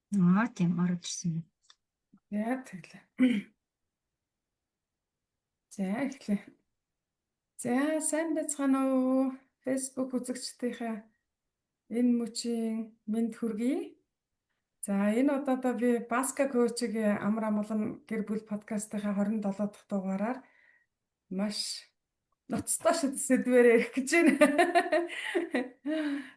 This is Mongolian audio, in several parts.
Тийм орж ирсэн. Яа тэглээ. За эхлэе. За сайн байцгаана уу? Facebook үзэгчдийнхээ энэ мөчийн мэнд хүргэе. За энэ удаадаа би Баска коучгийн амар амгалан гэр бүл подкастынхаа 27 дахь дугаараар маш ноцтой сэдвээр ярих гэж байна.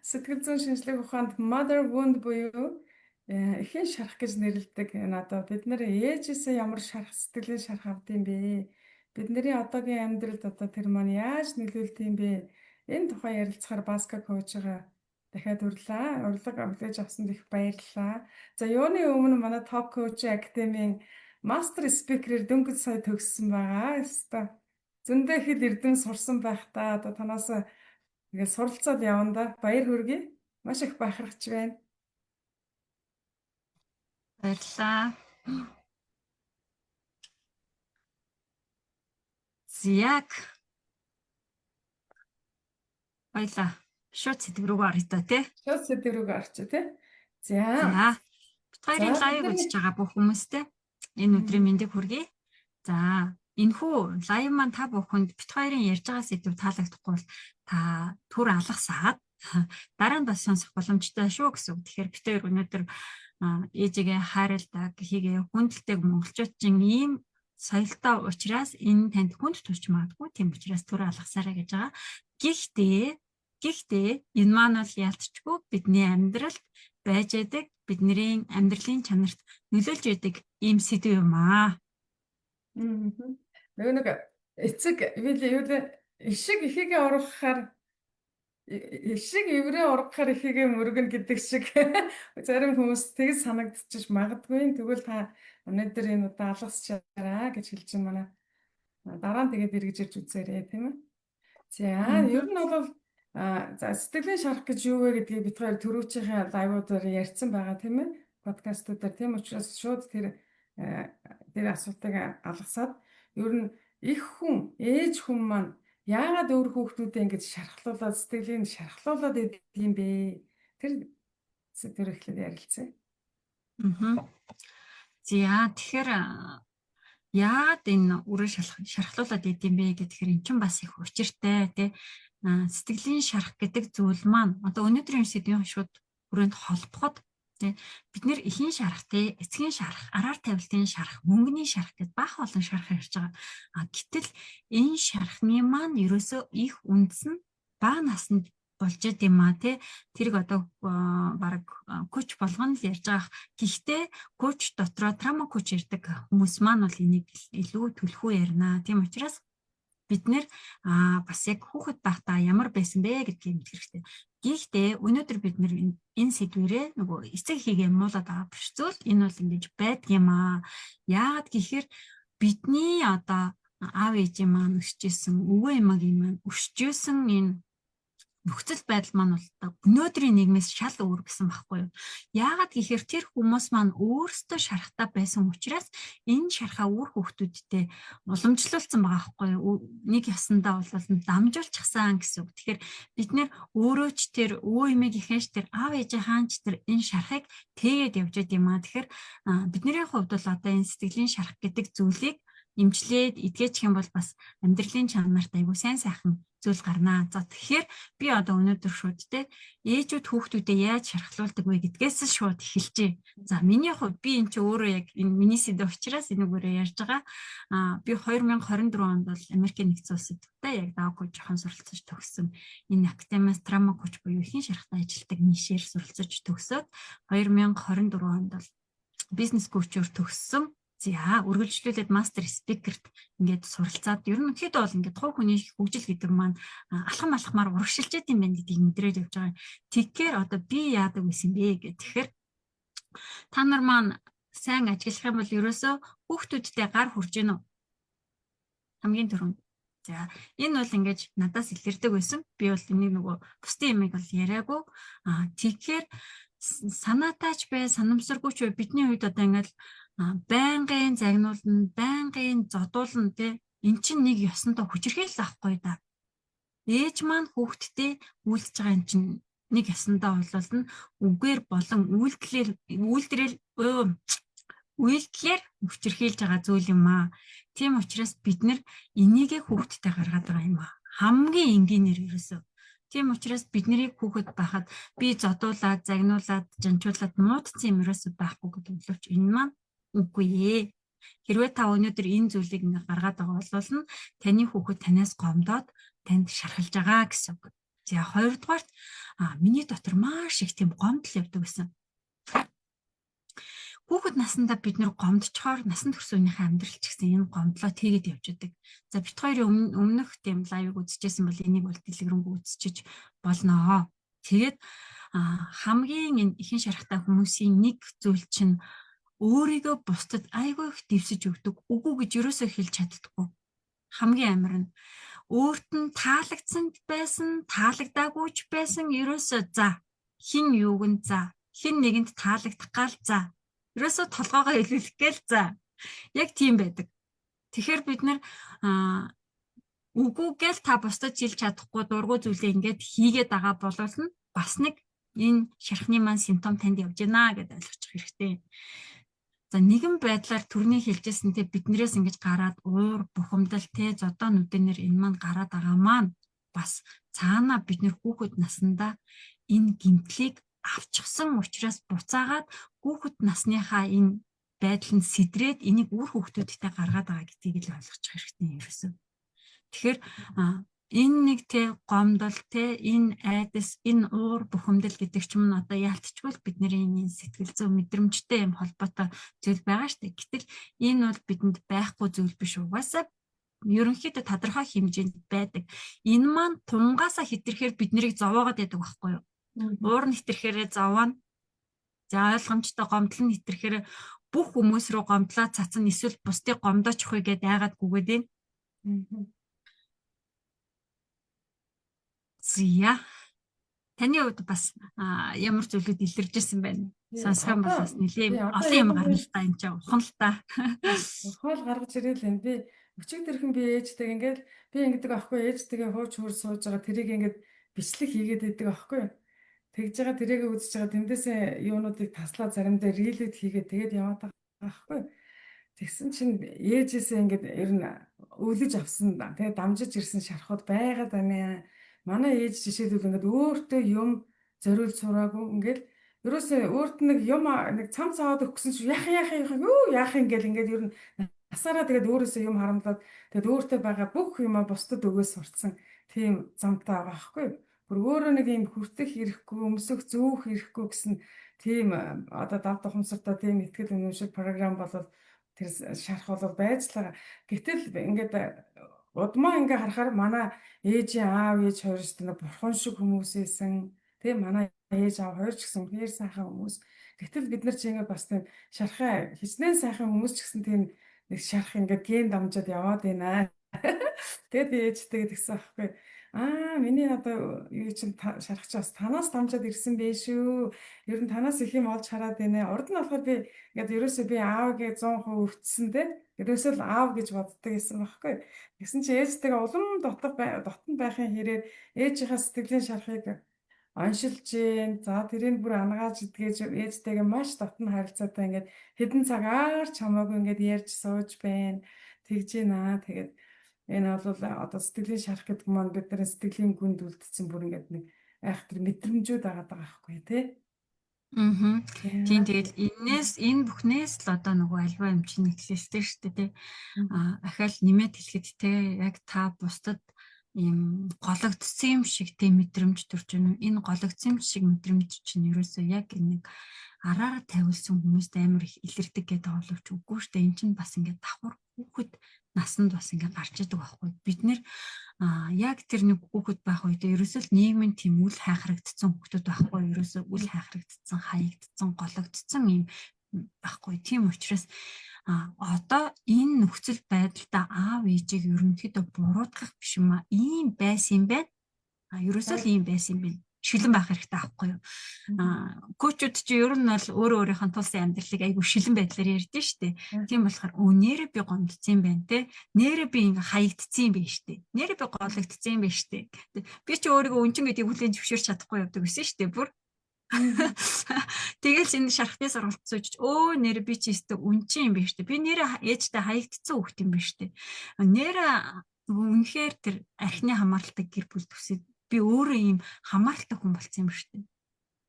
Сэтгэл зүйн шинжлэх ухаанд mother wound буюу эхийн шарах гэж нэрлэдэг. Энэ одоо бид нэр ээжээсээ ямар шарах сэтгэлийн шарах авдсан бэ? Бидний одоогийн амьдралд одоо тэр маань яаж нөлөөлт юм бэ? Энэ тухай ярилцахаар Баска коучгаа дахиад урилга хүлээж авсанд их баярлалаа. За юуны өмнө манай топ коуч академийн мастер спикерээр дөнгөж сая төгссөн байгаа. Өстой зөндөө их эрдэм сурсан байх та. Одоо танаас ингээд суралцаад явна да. Баяр хүргэе. Маш их бахархаж байна. Баярлалаа. Зяг. Баялаа. Шууд сэдв рүү орё та тий. Шууд сэдв рүү орчих тий. За. Бид хоёрын лайв үзэж байгаа бүх хүмүүстээ энэ өдрийн мэндийг хүргэе. За, энэхүү лайв маань та бүхэнд бид хоёрын ярьж байгаа сэдв таалагдахгүй бол та түр алгасаад дараа нь бас сонсох боломжтой шүү гэсэн үг. Тэгэхээр бид хоёр өнөөдөр ээжигээ хайрладаг, хийгээ хүндэлдэг монголчуудын ийм соёлтой учраас энэ танд хүнд төрч магадгүй. Тийм учраас түр алгасаарай гэж байгаа. Гэхдээ энэ маань бол ялцчгүй бидний амьдралд байж байдаг, бидний амьдралын чанарт нөлөөлж байдаг ийм сэдв юм аа. Нэг эцэг ишиг ихийгээ ургахаар ишиг эврээ ургахаар ихийгээ мөргөн гэдэг шиг зарим хүмүүс тэгж санагдчих магадгүй. Тэгвэл та өнөөдөр энэ удаа алгасчаараа гэж хэлж байна. Дараа нь тэгээд эргэж ирж үзээрэй, тийм ээ. За, ер нь бол за сэтгэлийн шарах гэж юу вэ гэдгийг бид хоёр түрүүчийн лайвуудаар ярьсан байгаа, тийм ээ. Подкастуудаар. Тийм учраас шууд тэр асуултыг алгасаад ер нь их хүн, ээж хүн маань яагаад өөр хүүхдүүдээ ингэж шархлуулаад сэтгэлийг шархлуулаад идэг юм бэ? Тэр сэдвэр эхлээд ярилцъя. За тэгэхээр яагаад энэ өрөө шархлуулаад идэм бэ гэхээр эн чинь бас их учиртай тий. Сэтгэлийн шарах гэдэг зүйл маань одоо өнөөдрийн сэдвийн шууд хүрээнд холбоход тий бид нэр эхийн шарах тий эцгийн шарах, араар тавилтын шарах, мөнгөний шарах гэдээ бах олон шарах ярьж байгаа. Гэтэл энэ шархны маань ерөөсөө их үндэс нь бага наснд болж идэм маа тий. Тэрийг одоо баг коуч болгоно л ярьж байгаа. Гэхдээ коуч дотроо трама коуч ярьдаг хүмүүс маань бол энийг илүү төлхөө ярина. Тийм учраас бид нэр бас яг хүүхэд байхдаа ямар байсан бэ гэдгийг мэдэх хэрэгтэй. Гэхдээ өнөөдөр бид нэр энэ сэдвэрээ нөгөө эцэг хийгээ муулаад байгаа биш зүйл энэ бол ингэж байдаг юм аа. Яагаад гэхээр бидний одоо аав ээжийн маань өсчихсэн, өвөө эмээгийн маань өсчихсэн энэ нөхцөл байдал маань бол өнөөдрийн нийгмээс шал өөр гэсэн баггүй юу. Яагаад гэхээр тэр хүмүүс маань өөрсдөө шарахтай байсан учраас энэ шархаа үр хүүхдүүдтэй уламжлуулсан байгаа байхгүй юу. Нэг ясандаа бол дамжуулчихсан гэсэн үг. Тэгэхээр бид нэр өөрөө ч тэр өвөө эмээгийнхэн ч тэр аав ээжийнхэн ч тэр энэ шарахыг тэгээд явж байд юм аа. Тэгэхээр бидний хувьд бол одоо энэ сэтгэлийн шарах гэдэг зүйлийг эмчлээд идгээчих юм бол бас амьдралын чанарт айгүй сайн сайхан зүйл гарнаа. За тэгэхээр би одоо өнөөдөр шууд те ээжүүд хүүхдүүдэд яаж шархлуулдаг вэ гэдгээс шууд эхэлжээ. За миний хувьд би энэ чи өөрөө яг энэ миний сэдв учраас энэгээрээ ярьж байгаа. Би 2024 онд бол Америкийн нэгдсэн улсад яг даавгүй жоохон суралцаж төгссөн. Энэ академиас трама коуч буюу эхийн шарахтай ажилтдаг нишээр суралцаж төгсөөд 2024 онд бол бизнес коучоор төгссөн. За үргэлжлүүлээд мастер спикерт ингээд суралцаад ерөнхийдөө бол ингээд хувь хүний хөгжил гэдэг маань алхамаар урагшилж идэм байх гэдгийг мэдрээд явж байгаа. Тэгэхээр одоо би яадаг байсан бэ гэх тэгэхээр та нар маань сайн ажиллах юм бол ерөөсөө хүүхдүүдтэй гар хурж гинөө. Хамгийн түрүүнд. За энэ бол ингээд надаас илэрдэг байсан. Би бол энийг нөгөө бусдын юмыг бол яриаггүй. Тэгэхээр санаатаач бай, санамсаргүйч бай бидний үед одоо ингээд байнгын загнуулна, байнгын зодуулна тий. Эн чинь нэг ёсонтой хүчирхийлэл авахгүй да. Ээж маань хүүхдтэй үйлдэж байгаа эн чинь нэг ёсондоо бололно үгээр болон үйлдэлэл үйлдэлээр хүчирхийлж байгаа зүйл юм аа. Тийм учраас бид нэр энийгээ хүүхдтэй гаргаад байгаа юм аа. Хамгийн энгийнээр ерөөсөө. Тийм учраас бид нарыг хүүхэд байхад би зодуулаад, загнуулаад, жанчуулаад муудсан юм ерөөсөө байхгүй гэдэг боловч энэ маань үгүй ээ. Хэрвээ та өнөөдөр энэ зүйлийг ингээ гаргаад байгаа бол таны хүүхэд танаас гомдоод танд шархалж байгаа гэсэн үг. За хоёрдугаарт миний дотор маш их тийм гомдол явдаг гэсэн. Хүүхэд наснда бид нэр гомдчоор насан турш өөнийхөө амьдрал ч гэсэн энэ гомдлоо тэгээд явж байдаг. За бит хоёрын өмнөх тийм лайвыг үзчихсэн бол энийг бол дэлгэрэнгүй үзчихэж болноо. Тэгээд хамгийн энэ ихэнх шарахтай хүмүүсийн нэг зүйл чинь өөрийгөө бусдад айгүй их дэвсэж өгдөг. Үгүй гэж юусоо хэлж чаддаггүй. Хамгийн амар нь өөрт нь таалагдсан байсан, таалагдаагүй ч байсан ерөөсөө за хин юуг нь за хин нэгэнд таалагдах гал за ерөөсөө толгоогоо илүүлэх гээл за. Яг тийм байдаг. Тэгэхээр бид нар үгүй гээл та бусдад хэлж чадахгүй дургуй зүйлээ ингээд хийгээд байгаа болвол нь бас нэг энэ шархны маань симптом танд явж байна гэдээ ойлгочих хэрэгтэй. За нэгэн байдлаар түрний хэлжсэнтэй биднээс ингэж гараад уур бухимдал те зодоо нүдэнээр энэ маань гараад байгаа маань бас цаана бид нэр хүүхэд насндаа энэ гэмтлийг авчихсан учраас буцаагаад хүүхэд насныхаа энэ байдал нь сэдрээд энийг үр хүүхдүүдтэй гаргаад байгаа гэдгийг л ойлгочих хэрэгтэй юм ерөөсөө. Тэгэхээр энэ нэг те гомдол те энэ айдас энэ уур бухимдал гэдэг ч юм нь одоо яалтчгүй бидний энэ сэтгэл зүйн мэдрэмжтэй юм холбоотой зүйл байгаа шүү дээ. Гэтэл энэ бол бидэнд байхгүй зүйл биш угаасаа ерөнхийдөө тодорхой хэмжээнд байдаг. Энэ маань тунгаасаа хэтэрхээр бид нарыг зовоогоод байдаг байхгүй юу? Уур нь хэтэрхээрээ зовоно. За ойлгомжтой гомдол нь хэтэрхээрээ бүх хүмүүс рүү гомдлоо цацсан эсвэл бусдыг гомдоочих вэ гэдээ айгаад гүгээд байна. Зя. Таны хувьд бас ямар зүйлүүд илэрж ирсэн байна? Сонсох юм бол бас нэлээд олон юм гарна л та энэ ч ухаан л та. Ухаал гаргаж ирээл энэ би өчигдөрхөн би ээжтэйг ингээд би ингэдэг аахгүй ээжтэйгээ хууч хуур сууж байгаа тэрийг ингээд бичлэг хийгээд байдаг аахгүй. Тэгж байгаа тэрийг үзэж байгаа тэндээсээ юунуудыг таслаа заримдаа рилүүд хийгээд тэгээд яваад байгаа аахгүй. Тэгсэн чинь ээжээсээ ингээд ер нь өвлөж авсан тэгээд дамжиж ирсэн шархууд байгаад байна. Манай ээж жишээлбэл ингээд өөртөө юм зориулж сураагүй ингээд ерөөсөө өөрт нэг юм нэг цам цаваад өгсөн чинь яах ингээл ингээд ер нь насаараа тэгээд өөрөөсөө юм харамлаад тэгээд өөртөө байгаа бүх юмаа бусдад өгөө сурцсан тийм замтай байгаа байхгүй. Бүр өөрөө нэг юм хүртэх хэрэггүй, өмсөх, зөөх хэрэггүй гэсэн тийм одоо дав тухамсартай тийм ихтгэл үнэмшил програм болол тэр шарах бол байж л байгаа. Гэтэл ингээд удмаа ингээ харахаар манай ээжийн аав ээж хоёр ч нэг бурхан шиг хүмүүс ийсэн. Тийм манай ээж аав хоёр ч гэсэн үнээр сайхан хүмүүс. Гэтэл бид нар чи ингээ бас тийм шархаа хичнээн сайхан хүмүүс ч гэсэн тийм нэг шарах ингээ ген дамжаад яваад байна. Тэгээд би ээжтэйгээ тэгсэн аахгүй. Миний одоо юу чинь шарахч бас танаас дамжаад ирсэн бэ шүү. Ер нь танаас их юм олж хараад байна. Урд нь болохоор би ингээд ерөөсөө би аавгээ 100% өвдсөн те. Ерөөсөө л аав гэж боддог гэсэн байхгүй. Тэгсэн чи ээжтэйгээ улам дотн байхын хэрээр ээжийнхээ сэтгэлийн шарахыг оншилж जैन. За тэрийг бүр ангааж идгээж ээжтэйгээ маш дотн харилцаатай ингээд хэдэн цагаар ч хамаагүй ингээд ярьж сууж байна. Тэгж байна. Тэгээд энэ бол одоо сэтгэлийн шарах гэдэг маань бидний сэтгэлийн гүнд үлдсэн бүр ингээд нэг айхтар мэдрэмжүүд байгаа байхгүй тий. Тийм тэгэл энэ бүхнээс л одоо нөгөө альва юм чинь эхлэлтэй шүү дээ тий. Ахаал нэмээд хэлэхэд тий яг та бусдад ийм гологдсон юм шиг тий мэдрэмж төрж байна. Энэ гологдсон юм шиг мэдрэмж чинь ерөөсөө яг нэг араараа тавилсан хүмүүст амар их илэрдэг гэдэг боловч үгүй шүү дээ. Энд чинь бас ингээд давхар хүүхэд насанд бас ингээд гарч идэг байхгүй. Бид нэр яг тэр нэг хүүхэд байх үедээ ерөөсөө л нийгмийн тийм үл хайхрагдсан хүүхдүүд байхгүй. Ерөөсөө үл хайхрагдсан, хаягдсан, гологдсон юм байхгүй. Тийм учраас одоо энэ нөхцөл байдалда аав ээжийг ерөнхийдөө буруутгах биш юм аа. Ийм байсан юм байна. Ерөөсөө л ийм байсан юм байна. Шилэн байх хэрэгтэй аахгүй юу. Коучуд чи ер нь бол өөрийнхөө тулсын амьдралыг айгүй шилэн байдлаар ярьдэн штэ. Тийм болохоор нэрээ би гомдсон юм байна те. Нэрээ би ингээ хаягдсан юм байна штэ. Нэрээ би гологдсон юм байна штэ. Би чи өөрийгөө үнчин гэдгийг хүлээн зөвшөөрч чадахгүй явдаг гэсэн штэ бүр. Тэгэл энэ шархтын сургалт сууж өө нэр би чи өстө үнчин юм биш үү? Би нэрээ ээжтэй хаягдсан хүүхд юм биш үү? Нэрээ үнэхээр тэр архины хамааралтай гэр бүл төсөд би өөрөө ийм хамааралтай хүн болсон юм биш үү?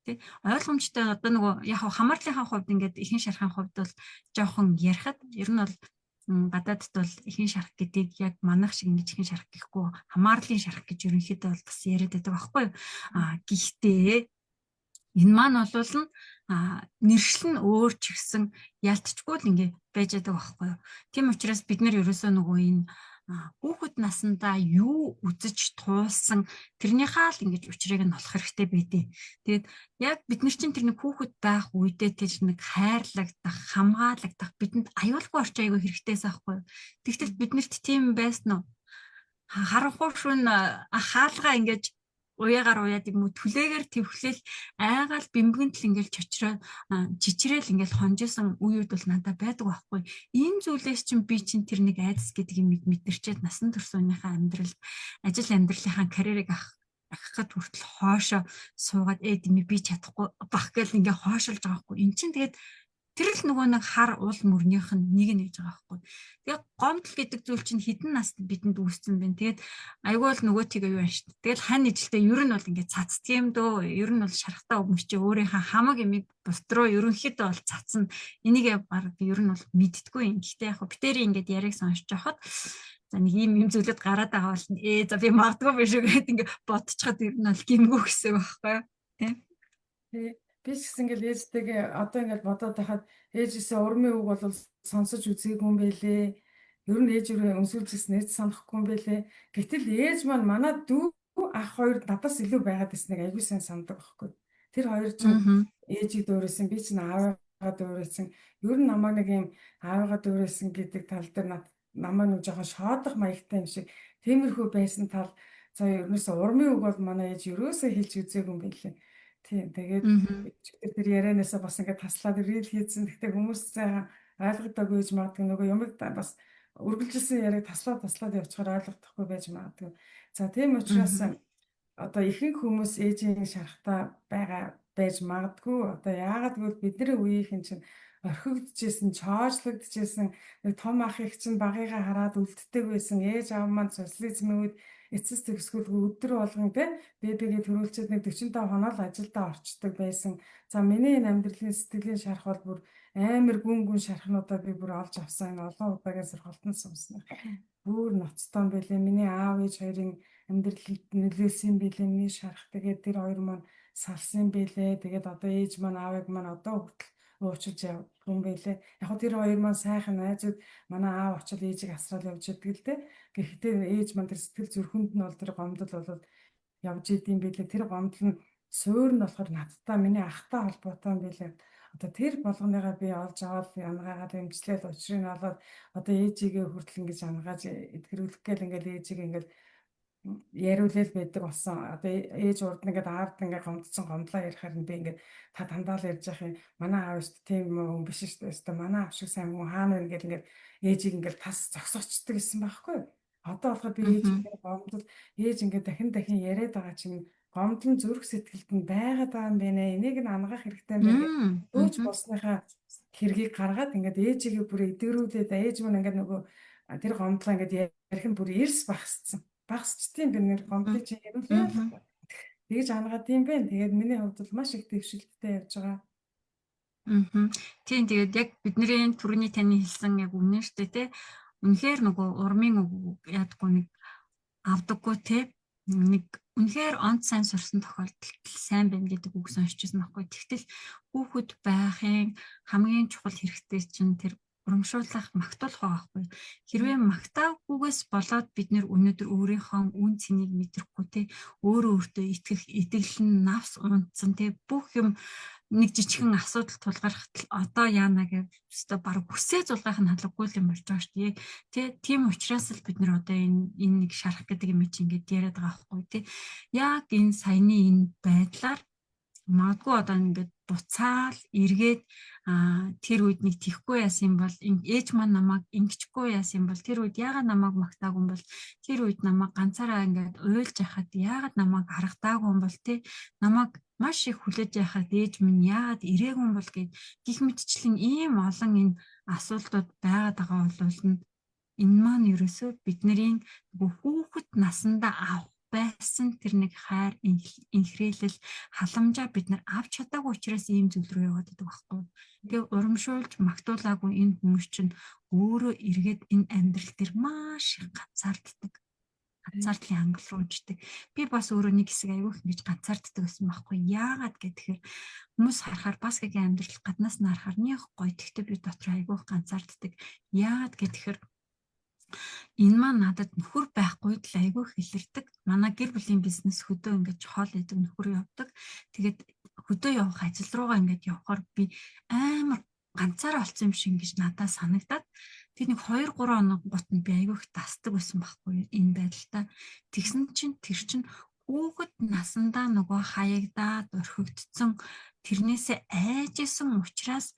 Тэ ойлгомжтой одоо нөгөө яг хамаарлынхаа хувьд ингээд ихэнх шархын хувьд бол жоохон ярихад ер нь бол гадаадд бол ихэнх шарх гэдэг яг манайх шиг нэг ихэнх шарх гэхгүй хамаарлын шарх гэж ерөнхийдөө бол бас яриад байдаг байхгүй юу? Гэхдээ энэ маань бол нэршил нь өөр ч гэсэн ялцчгүй л ингэ байж байгаа байхгүй юу. Тийм учраас бид нар ерөөсөө нөгөө энэ хүүхэд насандаа юу үзэж туулсан тэрнийхээ л ингэж учрыг нь олох хэрэгтэй байдیں۔ Тэгээд яг бид нар чинь тэр нэг хүүхэд байх үедээ тэр нэг хайрлагдах, хамгаалагдах бидэнд аюулгүй орчин аягүй хэрэгтэйс аахгүй юу. Тэгтэл биднэрт тийм байсан уу? Харанхуй шүн хаалгаа ингэж уяагаар уяад юм уу түлээгээр твхлээл айгаал бэмбэгэнтэл ингээл чочроо чичрээл ингээл хонжсон үеуд бол надад байдаг байхгүй. Энэ зүйлээс чинь би чинь тэр нэг айдас гэдэг юм мэдэрчээд насан турш өөрийнхөө амьдрал ажил амьдралынхаа карьерийг ахахад хүртэл хоошоо суугаад дими би чадахгүй бах гэл ингээ хоошолж байгаа байхгүй. Эн чинь тэгээд тэр л нөгөө нэг хар уул мөрнийх нь нэг нь гэж байгаа байхгүй. Тэгээд гомдол гэдэг зүйл чинь хідэн наст бидэнд үүссэн байна. Тэгээд айгүй л нөгөө тийг юу байна шүү дээ. Тэгэл хань ижилтэй ер нь бол ингээд цацдаг юм дөө. Ер нь бол шархтаа өмчөө өөрийнхөө хамаг ямиг бусдруу ерөнхийдөө бол цацна. Энийг баг ер нь бол мэддэггүй юм. Гэхдээ яг битэрийн ингээд яриг сонсож байхад за нэг юм зүйлүүд гараад байгаа бол за би магадгүй биш үү гэдэг ингээд бодчиход ер нь бол гимгүү гэсэн байхгүй тийм. Би ч гэсэн ингээл ээжтэйгээ одоо ингээл бодоод байхад ээжээсээ урмын үг бол сонсож үзээгүй юм байлээ. Ер нь ээжээрээ өмсүүлжсэн ээж санахгүй юм байлээ. Гэтэл ээж маань манай дүү ах хоёр надаас илүү байгаад ирснийг аягүй сайн сандаг байхгүй. Тэр хоёр чинь ээжийг дөөрөөсөн, би чинь аавыгаа дөөрөөсөн. Ер нь намайг нэг юм аавыгаа дөөрөөсөн гэдэг тал дээр намайг нэг жоохон шоодох маягтай юм шиг тиймэрхүү байсан тал. За ерөөсөө урмын үг бол манай ээж ерөөсөө хэлж үзээгүй юм байлээ. Тийм тэгээд тэр ярианасаа бас ингээд таслаад рил хийсэн. Гэхдээ хүмүүс сайхан ойлгодоогүй гэж магадгүй нөгөө юмыг бас үргэлжилсэн яриаг таслаад явуулчихаар ойлгохдохгүй байж магадгүй. За тийм учраас одоо ихэнх хүмүүс ээжийн шархтаа байж магадгүй. Одоо яагаад гэвэл бидний үеийнхэн чинь орхигдчихсэн, чоожлогдчихсэн нэг том ах их чинь багыгаа хараад үлддэг байсан. Ээж аав маань социализмын үед эцэс төгсгөлгүй өдөр болгон бэбигээ төрүүлчихэд нэг 45 хоноо л ажилдаа орчдөг байсан. За миний энэ амьдралын сэтгэлийн шарх бол бүр амар гүн шархнуудаа би бүр олж авсан. Энэ олон удаагийн сургалтанд сумсан. Бүр ноцтой байлээ. Миний аав ээж хоёрын амьдралд нөлөөлсөн байлээ. Миний шарх тэгээд тэр хоёр маань салсан байлээ. Тэгээд одоо ээж маань аавыг маань одоо хүртэл уучилж явдаг юм байлээ. Яг хөө тэр хоёр маань сайхан найзууд манай аав очил ээжийг асрал явж идэг л дээ. Гэхдээ ээж маань тэр сэтгэл зүрхэнд нь бол тэр гомдол бол явж идэм байлээ. Тэр гомдол нь суур нь болохоор надтай миний ахтай холбоотой юм байлээ. Одоо тэр болгоныгаа би олж аваад янагаагаад эмчлэл учрыг олоод одоо ээжигээ хүртэл ингэж ангааж эдгэрүүлэх гээл ингээл ээжигээ ингээл яриулэл байдаг болсон. Одоо ээж урд нэгэд аавд ингээд гомдсон гомдлоо ярихаар би ингээд та дандаа л ярьж явах юм. Манай аав шүү дээ тийм юм биш шүү дээ. Манай аав шиг сайн хүн хаана вэ ингээд ээжийг ингээд тас зогсоочдөг гэсэн байхгүй юу? Одоо болохоор би ээжийн гомдол ээж ингээд дахин яриад байгаа чинь гомдлон зүрх сэтгэлд нь байгаад байгаа юм байна. Энийг нь ангаах хэрэгтэй юм байна. Өөч болсныхаа хэргийг гаргаад ингээд ээжигээ бүр эдгэрүүлээд ээж мөн ингээд нөгөө тэр гомдлоо ингээд ярих нь бүр эрс багсчтiin би нэр гомдлыг чи ярүүлээ. Тэгж ангаад юм бэ. Тэгээд миний хувьд бол маш их дэвшилттэй явж байгаа. Тийм тэгээд яг бидний түрүүний таны хэлсэн яг үнэн шүү дээ тий. Үнэхээр нөгөө урмын үг яадгүй нэг авдаггүй тий. Нэг үнэхээр онц сайн сурсан тохиолдолд сайн байна гэдэг үг сонсчихсан байхгүй. Тэгтэл хүүхэд байхын хамгийн чухал хэрэгтэй чинь тэр урамшуулах, магтуулах байхгүй. Хэрвээ магтаагүйгээс болоод бид нэр өнөөдөр өөрийнхөө үн цэнийг мэдрэхгүй те өөртөө итгэх, итгэлэн, навс унтсан те бүх юм нэг жижигхэн асуудал тулгархад одоо яана гэж өстө баг хүсээ зулгах нь халаггүй юм болж байгаа шүү дээ. Тийм учраас л бид нар одоо энэ нэг шарах гэдэг юм чи ингээд яриад байгаа байхгүй те. Яг энэ саяны энэ байдлаар магадгүй одоо ингээд буцаал эргээд тэр үед нэг тихгүй яасан бол ээж маань намайг ингэчгүй яасан бол тэр үед яагаад намайг магтаагүй юм бол тэр үед намайг ганцаараа ингээд уйлж яхад яагаад намайг харагдаагүй юм бол те намайг маш их хүлээж яхад ээж минь яагаад ирээгүй бол гээд гих мэтчлэн ийм олон энэ асуудлууд байгаад байгаа бол энэ маань ерөөсөө бидний хүүхэд насандаа авах байсан тэр нэг хайр инхрэйлэл халамжаа бид нар авч чадаагүй учраас ийм зүйл рүү яваад байдаг байхгүй. Тэгээ урамшуулж магтуулаагүй энэ хүмүүс чинь өөрөө эргээд энэ амьдрал дээр маш их ганцаарддаг. Ганцаардлын ангал руу унждаг. Би бас өөрөө нэг хэсэг айгүйх ингэж ганцаарддаг байсан байхгүй. Яагаад гэхээр хүмүүс харахаар бас гэгийн амьдрал гаднаас нь харахаар нэг гоё. Тэгтээ би дотор айгүйх ганцаарддаг. Яагаад гэхээр энэ маань надад нөхөр байхгүй л айгүй хэлэрдэг. Манай гэр бүлийн бизнес хөдөө ингэж хоол идэг нөхөр явдаг. Тэгээд хөдөө явах ажил руугаа ингэж явхаар би амар ганцаараа олцсон юм шиг ингэж надад санагдаад тэр нэг 2-3 хоног гут нь би айгүй их тасдаг байсан байхгүй энэ байдалтай. Тэгсэн чинь тэр чинь хүүхэд насандаа нөгөө хаягдаад орхигдсон тэрнээсээ айжсэн учраас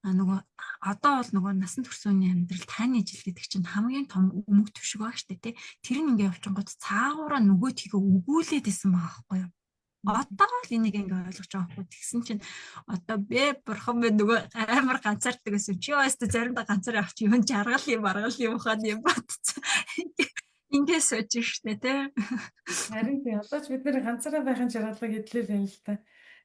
нөгөө одоо бол нөгөө насан туршийн амьдрал таны жил гэдэг чинь хамгийн том өмг төшөг баг штэ тий. Тэр нь ингээ явчихгод цаагаараа нөгөөдхийгөө өгүүлээд исэн байгаа байхгүй юу. Одоо л энийг ингээ ойлгож байгаа байхгүй. Тэгсэн чинь одоо бэ бурхан минь нөгөө амар ганцаардаг гэсэн чи яастаа заримдаа ганцаар явах чи юм жаргал юм аргал юм ухаад юм батцсан. Ингээ сууж штэ тий. Харин тий одоо ч бид нэр ганцаараа байхын жаргалыг эдлээ юм л та.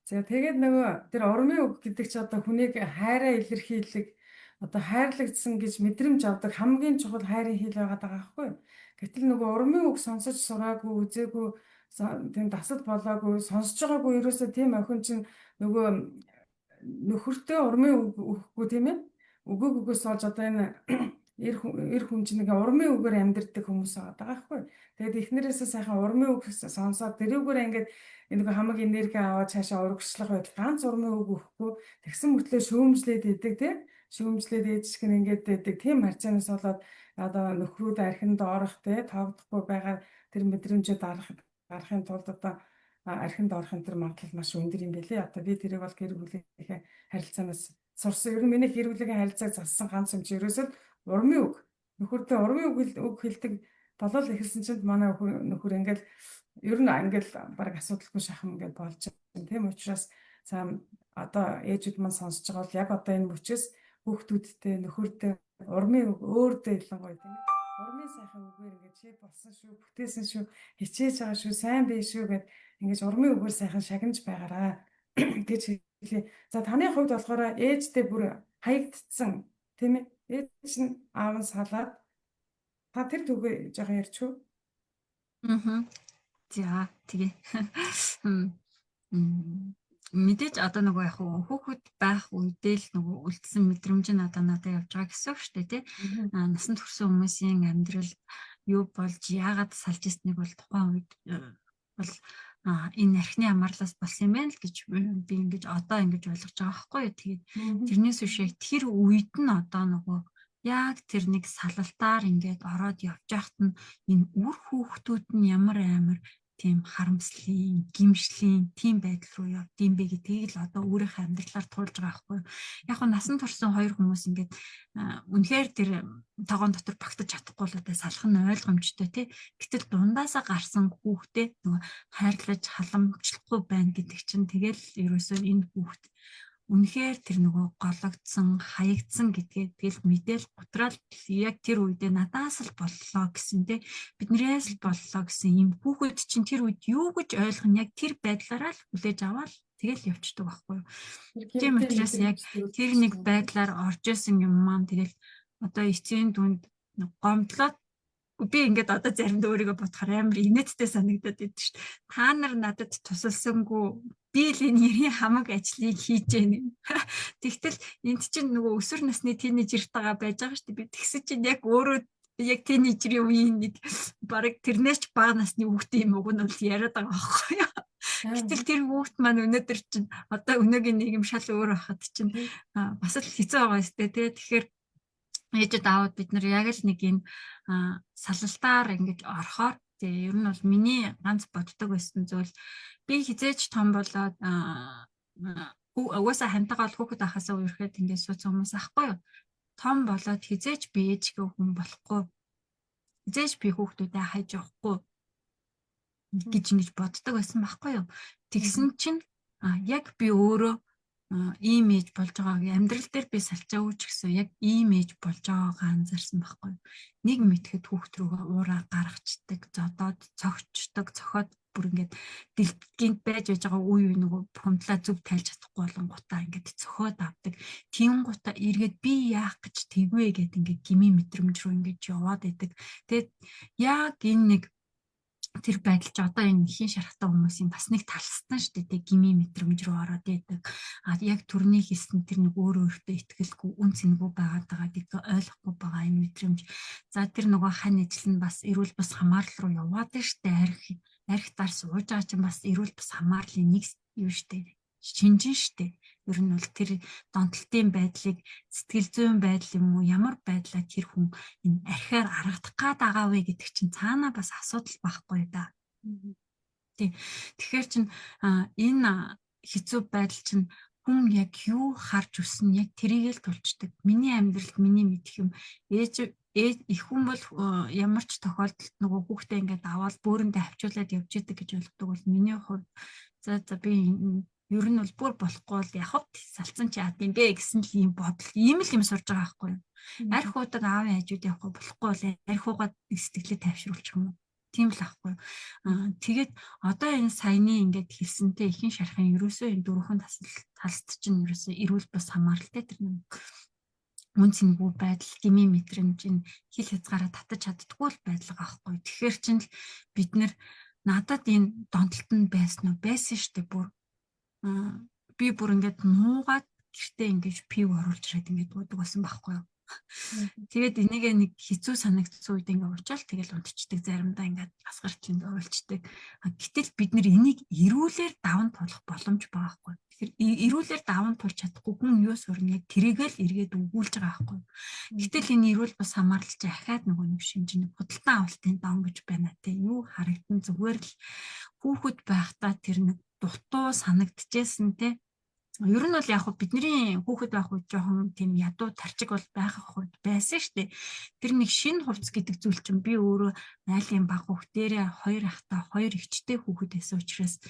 За тэгээд нөгөө тэр урмын үг гэдэг чи одоо хүнийг хайраа илэрхийлэг одоо хайрлагдсан гэж мэдрэмж авдаг хамгийн чухал хайрын хэл байгаа даа байхгүй. Гэтэл нөгөө урмын үг сонсож сураагүй үзээгүй тийм дасал болоогүй сонсож байгаагүй ерөөсөө тийм охин чинь нөгөө нөхөртөө урмын үг өгөхгүй тийм ээ. Өгөөгөөс олж одоо энэ эр хүн чинь нэг урмын үгээр амьдэрдэг хүмүүс байгаа байхгүй. Тэгээд эхнэрээсээ сайхан урмын үг сонсоод тэрүүгээр ингээд энэ хамаг энерги аваад цаашаа урагшлах байдал ганц урмын үг өгөхгүй тэгсэн мөртлөө шөөмжлээд идэг тийм шөөмжлээд ээжсг нь ингээд идэг тийм харьцаанаас болоод одоо нөхрүүд архинд орох тийм тоогдохгүй байгаа тэр мэдрэмжүүд гарахын тулд одоо архинд орохын тэр магадлал маш өндөр юм билээ. Одоо би тэрийг бол гэр бүлийнхээ харилцаанаас сурсан. Ер нь миний гэр бүлийн харилцааг зассан ганц юм чи ерөөсөө урмын үг. Нөхөртөө урмын үг хэлдэг болол эхэлсэн чинь манай нөхөр ингээл ер нь ингээл баг асуудалгүй шахам ингээд болж байна. Тийм учраас за одоо ээжүүд маань сонсож байгаа бол яг одоо энэ мөчөөс хүүхдүүдтэй нөхөртэй урмын үг өөртөө ялангуяа тийм ээ. Урмын сайхан үгээр ингээд чи болсон шүү, бүтээсэн шүү, хичээж байгаа шүү, сайн бий шүү гэд ингээд урмын үгээр сайхан шагнаж байгаараа гэж хэлээ. За таны хувьд болохоор ээжтэй бүр хаягдсан тийм ээ. Ээж нь аав нь салаад та тэр түгээ жоохон ярьч уу? За тэгээ. Мэдээж одоо нөгөө яг хүүхэд байх үедээ л нөгөө үлдсэн мэдрэмж нь одоо надад явж байгаа гэсэн үг шүү дээ тий. Насан туршсан хүмүүсийн амьдрал юу болж яагаад салж ирснийг бол тухайн үед бол энэ архины амарлаас болсон юм байна л гэж би ингэж одоо ингэж ойлгож байгаа байхгүй юу. Тэгээд тэрнээс биш яг тэр үед нь одоо нөгөө яг тэр нэг салалтаар ингээд ороод явж байхад нь энэ үр хүүхдүүд нь ямар амар тийм харамслын, гимшлийн тийм байдал руу явд юм бэ гэдгийг л одоо өөрийнхөө амьдралаар туулж байгаа байхгүй юу. Яг нь насан туршсан хоёр хүмүүс ингээд үнэхээр тэр тогоон дотор багтаж чадахгүй л одоо салах нь ойлгомжтой тий. Гэтэл дундаасаа гарсан хүүхдээ нөгөө хайрлаж халамжлахгүй байна гэдэг чинь тэгэл ерөөсөө энэ хүүхд үнэхээр тэр нөгөө гологдсон, хаягдсан гэдгээ тэгэл мэдээл гутраал яг тэр үедээ надаас л боллоо гэсэн тий. Биднээс л боллоо гэсэн юм хүүхэд чинь тэр үед юу гэж ойлгох нь яг тэр байдлаараа л хүлээж аваад тэгэл явчихдаг байхгүй юу. Тийм учраас яг тэр нэг байдлаар орж исэн юм маань тэгэл одоо эцсийн дүнд гомдлоод би ингээд одоо заримдаа өөрийгөө бодохоор амар инээдтэй санагдаад идэв шүү дээ. Та нар надад тусалсангүй би л энэ нэрийн хамаг ажлыг хийж гэнэ. Тэгтэл энд чинь нөгөө өсвөр насны тийнейжерт байгаа байж байгаа шүү дээ. Би тэгсэн чинь яг өөрөө яг тийнейжерийн үеийн нэг бараг тэрнээс ч бага насны хүүхдээ юм уг нь бол яриад байгаа байхгүй юу. Гэтэл тэр хүүхд маань өнөөдөр чинь одоо өнөөгийн нийгэм шал өөр байхад чинь бас л хэцүү байгаа юм дээ. Тэгэхээр ээжэд аавд бид нар яг л нэг энэ салалтаар ингэж орохоор ер нь бол миний ганц боддог байсан зүйл би хизээч том болоод угаасаа хантайгаа хүүхэд ахасаа үерхэд ингэж суусан хүмүүс ахгүй юу. Том болоод хизээч би ээжгээ хүн болохгүй. Хизээч би хүүхдүүдээ хайж явахгүй гэж ингэж боддог байсан байхгүй юу. Тэгсэн чинь Яг би өөрөө ийм ээж болж байгааг амьдрал дээр би салчаагүй ч гэсэн яг ийм ээж болж байгаагаа анзаарсан байхгүй. Нэг мэтгэд хүүхд рүүгээ уураа гаргацдаг, зодоод цогчдог, цохоод бүр ингээд дэлбэгийнт байж байгаа үе нөгөө хөндлөө зөв тайлж чадахгүй болонгуудаа ингээд цохоод авдаг. Тийм гутаа эргээд би яах гэж тэгвэ гэд ингээд гими мэдрэмж рүү ингээд яваад идэг. Тэгээд яг энэ нэг тэр байдалч одоо энэ ихийн шарахтай хүмүүсийн бас нэг талстан шүү дээ, гими мэдрэмж рүү ороод идэг. Яг төрний хийсэн тэр нэг өөртөө итгэлгүй үн цэнгүй байгаадаа гэдэг ойлгохгүй байгаа юм мэдрэмж. За тэр нөгөө хань ижил нь бас эрүүл бас хамаарал руу яваад шүү дээ. Архитаар сууж байгаа чинь бас эрүүл бас хамаарлын нэг юу шүү дээ. Шинжин шүү дээ. Ер нь бол тэр донтолтын байдлыг сэтгэл зүйн байдал юм уу ямар байдлаар тэр хүн энэ архиар аргадах гад байгаа вэ гэдэг чинь цаанаа бас асуудал байхгүй да. Тийм. Тэгэхээр чин энэ хэцүү байдал чинь хүн яг юу харж өснө яг тэрийг л тулчдаг. Миний амьдралд миний мэдэх юм их хүн бол ямар ч тохиолдолд нөгөө хүүхдээ ингээд аваад бөөрөндөө хавчуулаад явж идэг гэж ойлгодог бол миний хувьд за би ер нь бол бүр болохгүй бол явах салцсан чи яа гэм бэ гэсэн л ийм бодол ийм л юм сурж байгаа байхгүй юу. Арх уудаг аавын хажууд явахгүй болохгүй бол арх уугаад сэтгэлээ тайвшруулчих юм уу. Тийм л ахгүй. Тэгээд одоо энэ саяны ингээд хэлсэнтэй ихэн шарахын ерөөсөө энэ дөрвөн талст чинь ерөөсөө эрүүл бас хамааралтай тэр нэг үн цэнгүй байдал, гими мэдрэмж энэ хил хязгаараа татаж чаддгүй л байдал байгаа байхгүй. Тэгэхээр чинь л бид надад энэ донтолт нь байсан уу? Байсан шүү дээ бүр. Би бүр ингээд нуугаад гэртээ ингээд пив оруулж ирээд ингээд уудаг болсон байхгүй юу. Тэгээд энийг нэг хэцүү санагдсан үед ингээд уучаал тэгэл унтчихдаг заримдаа ингээд асгарч ингээд уйлчдаг. Гэтэл бид энийг эрүүлэр даван тулах боломж байгаа байхгүй. Тэгэхээр эрүүлэр даван тулж чадахгүй хүн юу сурна яг тэрийг л эргээд өгүүлж байгаа байхгүй. Гэтэл энэ эрүүл бас хамааралч ахаад нөгөө нэг шинжнэ худалдан авалтын даун гэж байна те. Юу харагдан зүгээр л хүүхэд байхдаа тэр нэг дутуу санагдчихсэн те. Ер нь бол яг бидний хүүхэд байх үед жоохон тийм ядуу тарчиг бол байх хувьд байсан шүү дээ. Тэр нэг шинэ хувцс гэдэг зүйл чинь би өөрөө айлын баг хүүхдээрээ 2 ахтай 2 эгчтэй хүүхэд байсан учраас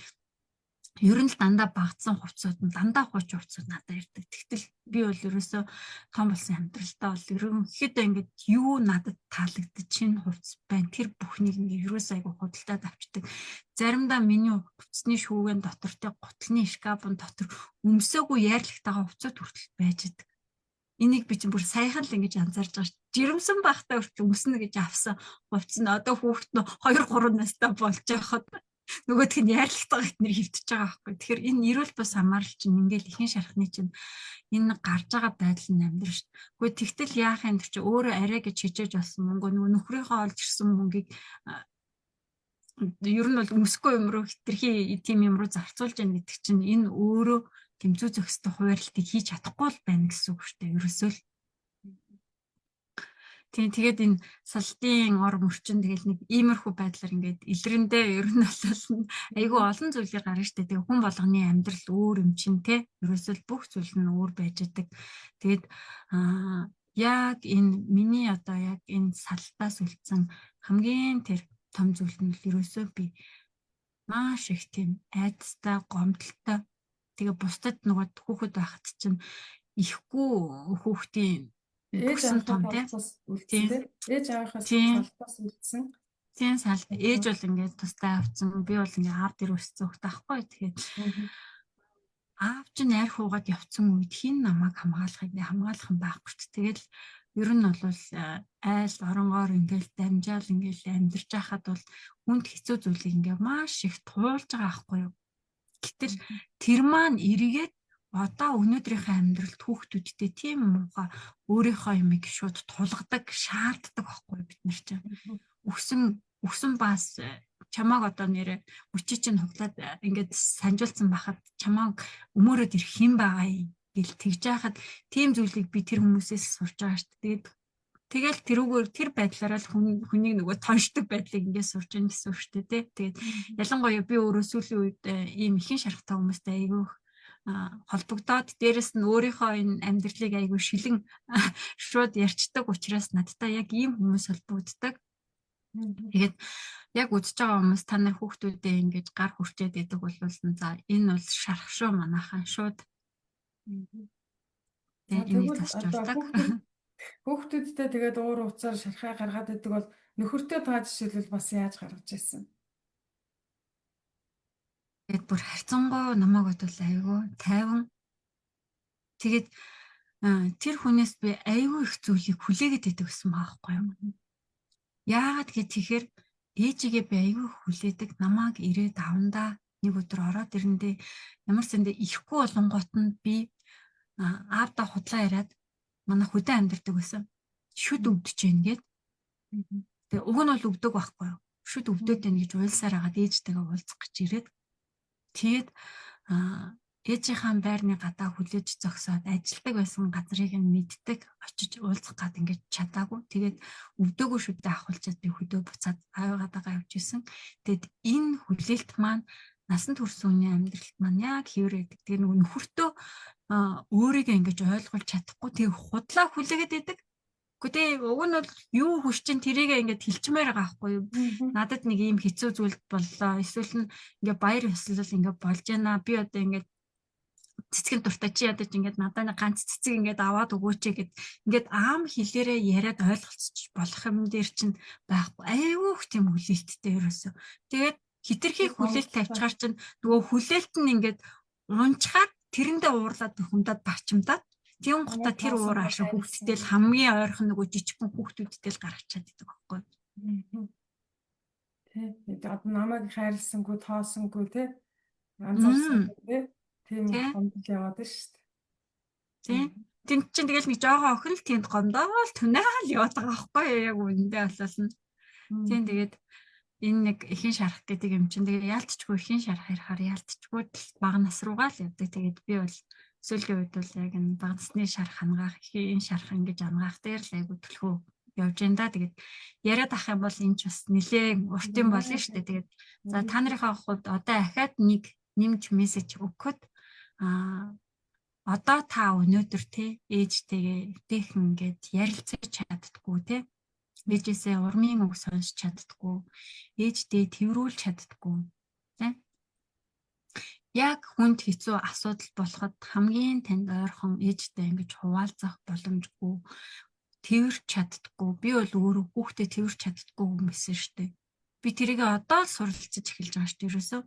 ер нь л дандаа багцсан хувцсууд нь дандаа хууч хувцсууд надад ирдэг. Тэгтэл би бол ерөөсөө том болсон амьдралдаа бол ерөнхийдөө ингээд юу надад таалагдчих чинь хувцс байна. Тэр бүхнийг ингээд ерөөсөө айгу худалдаад авчдаг. Заримдаа миний хувцсны шүүгэн дотортой гутлын шкафын дотор өмсөөгүй яарлагтайгаа хувцсууд хүртэл байж идэг. Энийг би чинь бүр сайхан л ингэж анзаарч байгаа шүү. Жирэмсэн байхдаа хүртэл өмснө гэж авсан хувцс нь одоо хүүхэд нь 2 3 настай болж байхад нөгөөх нь яарлагтайгаа ихнэр хөвтөж байгаа байхгүй. Тэгэхээр энэ эрүүл бас хамаарал чинь ингээл ихэн шарахны чинь энэ гарч байгаа байдал нь амьдрал шүү. Гэхдээ тэгтэл яах юм чи өөрөө арай гэж хичээж болсон мөнгө нөгөө нөхрийнхөө олж ирсэн мөнгийг ер нь бол өмсөхгүй юм руу хитрхи тийм юм руу зарцуулж яах гэдэг чинь энэ өөрөө тэмцүү зохистой хуваарлтыг хийж чадахгүй л байна гэсэн үг шүү дээ. Ерөөсөө л тэгээд энэ салтын ор мөрчин тэгэл нэг иймэрхүү байдлаар ингээд илрэндээ ер нь бол айгүй олон зүйлийг гарна штэ. Тэгээ хүн болгоны амьдрал өөр юм чин те. Ерөөсөө бүх зүйл нь өөр байж байгаа. Тэгээд яг энэ миний одоо яг энэ салтаас үлдсэн хамгийн тэр том зүйл нь ерөөсөө би маш их тийм айдастай, гомдолтой. Тэгээ бусдад нөгөө хүүхэд байхад чинь ихгүй хүүхдийн ээж авахаас үлдсэн ээж авахаас салтаас үлдсэн. Тийм салт ээж бол ингээд тустай авцсан. Би бол ингээд аав дээр өссөн хөх таахгүй. Тэгээд аав чинь арх уугаад явцсан үед хин намайг хамгаалах юм байхгүй. Тэгэл ер нь бол айл оронгоор ингээд дамжаал ингээд амьдарч байхад бол хүнд хэцүү зүйлийг ингээд маш их туулж байгаа байхгүй юу. Гэтэл тэр маань эргээд одоо өнөөдрийнхөө амьдралд хүүхдүүдтэй тийм муухай өөрийнхөө юмыг шууд тулгадаг, шаарддаг байхгүй бид нар чинь. Өгсөн бас чамааг одоо нэрэ өчи чинь хуглаад ингээд санжуулсан байхад чамааг өмөрөөд ирэх юм байгаа юм гэл тэгж яхад тийм зүйлийг би тэр хүмүүсээс сурч байгаа шүү дээ. Тэгэл тэрүүгээр тэр байдлаараа л хүнийг нөгөө тоншдог байдлыг ингээд сурч яах гэсэн үг шүү дээ. Тэгээд ялангуяа би өөрөө сүүлийн үед ийм ихэн шарахтай хүмүүстэй айгүй холбогдоод дээрэс нь өөрийнхөө энэ амьдралыг айгүй шилэн шууд ярьцдаг учраас надтай яг ийм хүмүүс холбогддог. Тэгээд яг үзэж байгаа хүмүүс та нар хүүхдүүдээ ингэж гар хүрчээд идэг бол за энэ бол шарах шүү манайхан шууд. За Энийг тэгвэл одоо тасчулдаг. хүүхдүүдтэй тэгээд уур уцаар шархаа гаргаад идэг бол нөхөртөө та жишээлбэл бас яаж гаргаж ирсэн? Тэгээд бүр харьцангуй намайг бодвол айгүй тайван. Тэгээд тэр хүнээс би айгүй их зүйлийг хүлээгээд идэг гэсэн баахгүй юм. Яагаад гэхээр ээжигээ би айгүй хүлээдэг, намайг ирээд авандаа нэг өдөр ороод ирэндээ ямар сэндээ ихгүй болонгоот нь би аавда худлаа яриад манай хөдөө амьдардаг байсан. Шүд өвдөж гин гээд. Тэгээ уг нь бол өвдөг байхгүй юу? Шүд өвдөд байна гэж уйлсаар агаад ээжтэйгээ уулзах гэж ирээд тэгээд ээжийнхаа байрны гадаа хүлээж зогсоод ажилдаг байсан газрыг нь мэддэг очиж уулзах гад ингэж чадаагүй. Тэгээд өвдөөгөө шүдээ ахуулчаад би хөдөө буцаад аавгадагаа явж исэн. Тэгээд энэ хүлээлт маань насан турш үний амьдралд маань яг хэврээд тэгээд нөгөө нөхөртөө өөрийгөө ингэж ойлгуулж чадахгүй тэг худлаа хүлээгээд идэг. Гэхдээ уг нь бол юу хүч чинь тэрийгээ ингээд хэлчмээр байгаа байхгүй юу? Надад нэг ийм хэцүү зүйл боллоо. Эсвэл нь ингээд баяр ёслол ингээд болж байна. Би одоо ингээд цэцгэн дуртай чи ядаж ингээд надад нэг ганц цэцэг ингээд аваад өгөөч гэд ингээд аам хэлээрээ яриад ойлголцож болох юм дээр чинь байхгүй. Айгүй их тийм хүлээлттэй ерөөсөө. Тэгээд хитрхи хүлээлт тавьчихаар чинь нөгөө хүлээлт нь ингээд унчхаад тэрэндээ уурлаад хүмдад бачимдаад тийм гутаа тэр уур ашиг хүүхдтэй л хамгийн ойрхон нөгөө жижигхэн хүүхдүүдтэй л гаргачаад идэг байхгүй. Тэ одоо намайг хайрласангүй тоосонгүй те анзаарсангүй те тийм гомдол яваад шүү дээ. Тийм чинь тэгэл нэг жоохон охин л тэнд гомдоол түнээл яваад байгаа байхгүй яг үнэндээ болоолно. Тийм тэгээд энэ нэг эхийн шарах гэдэг юм чинь тэгээд яалтчгүй эхийн шарах ярихаар яалтчгүй бага нас руугаа л явдаг. Тэгээд би бол сүүлийн үед бол яг энэ бага насны шарах хангаах эхийн шарах ингэж ангаах дээр л айгу төлхөө явж энэ да. Тэгээд яриад ах юм бол энэ ч бас нэлээд урт юм болно шүү дээ. Тэгээд за та нарынхаа хувьд одоо ахаад нэг нэмж мессеж өгөхөд одоо та өнөөдөр те ээжтэйгээ өвтэйхэн ингээд ярилцаж чаддаггүй те ээжээсээ урмын үг сонсч чаддаггүй ээжтэй тэрвүүлж чаддаггүй те яг хүнд хэцүү асуудал болоход хамгийн танд ойрхон ээжтэй ингэж хуваалцах боломжгүй тэрвэрч чаддаггүй би бол өөрөө хүүхдээ тэрвэрч чаддаггүй юм байсан шүү дээ би тэрийг одоо л суралцаж эхэлж байгаа шүү дээ ерөөсөө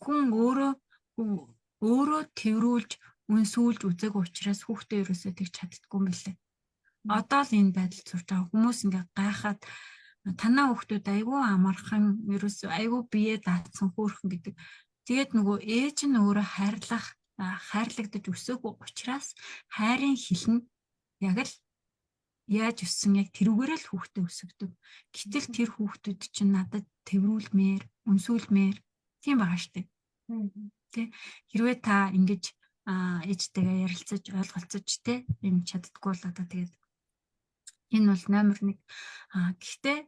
хүн өөрөө тэрвүүлж үнсүүлж үзэг учраас хүүхдээ ерөөсөө тэгж чаддаггүй юм билээ. Одоо л энэ байдалд сурч байгаа хүмүүс ингээ гайхаад танаа хүүхдүүд айгүй амархан ерөөсөө айгүй бие даацсан хөөрхөн гэдэг. Тэгээд нөгөө ээж нь өөрөө хайрлагдаж өсөөгүй учраас хайрын хилэн яг л яаж өссөн яг тэрүүгээр л хүүхдээ өсөгдөв. Гэтэл тэр хүүхдүүд чинь надад тэрвүүлмээр, үнсүүлмээр тийм байгаа штеп. Тэ хэрвээ та ингэж ээжтэйгээ ярилцаж ойлголцож те юм чаддаггүй л одоо тэгээд энэ бол номер 1. Гэхдээ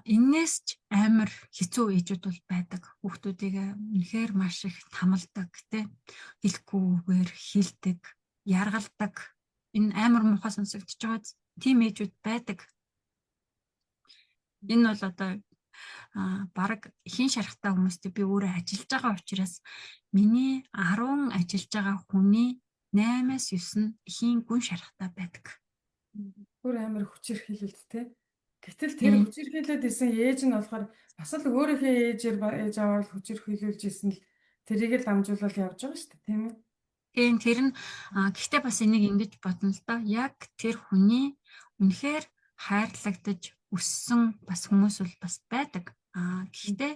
энээс ч амар хэцүү ээжүүд бол байдаг. Хүүхдүүдийгээ үнэхээр маш их хамалдаг те хэлэхгүйгээр хилдэг, яргалдаг. Энэ амар муухай сонсогдож байгаа тийм ээжүүд байдаг. Энэ бол одоо бараг эхийн шарахтай хүмүүстэй би өөрөө ажиллаж байгаа учраас миний 10 ажиллаж байгаа хүний 8-9 нь эхийн гүн шарахтай байдаг. Бүр амар хүчирхийлэлт те. Гэтэл тэр хүчирхийлээд исэн ээж нь болохоор бас л өөрийнхөө ээж аваад хүчирхийлүүлж исэн л тэрийг л амжуулал явж байгаа шүү дээ тийм үү? Тийм тэр нь гэхдээ бас энийг ингэж бодно л доо. Яг тэр хүний үнэхээр хайрлагдаж өссөн бас хүмүүс бол бас байдаг. Гэхдээ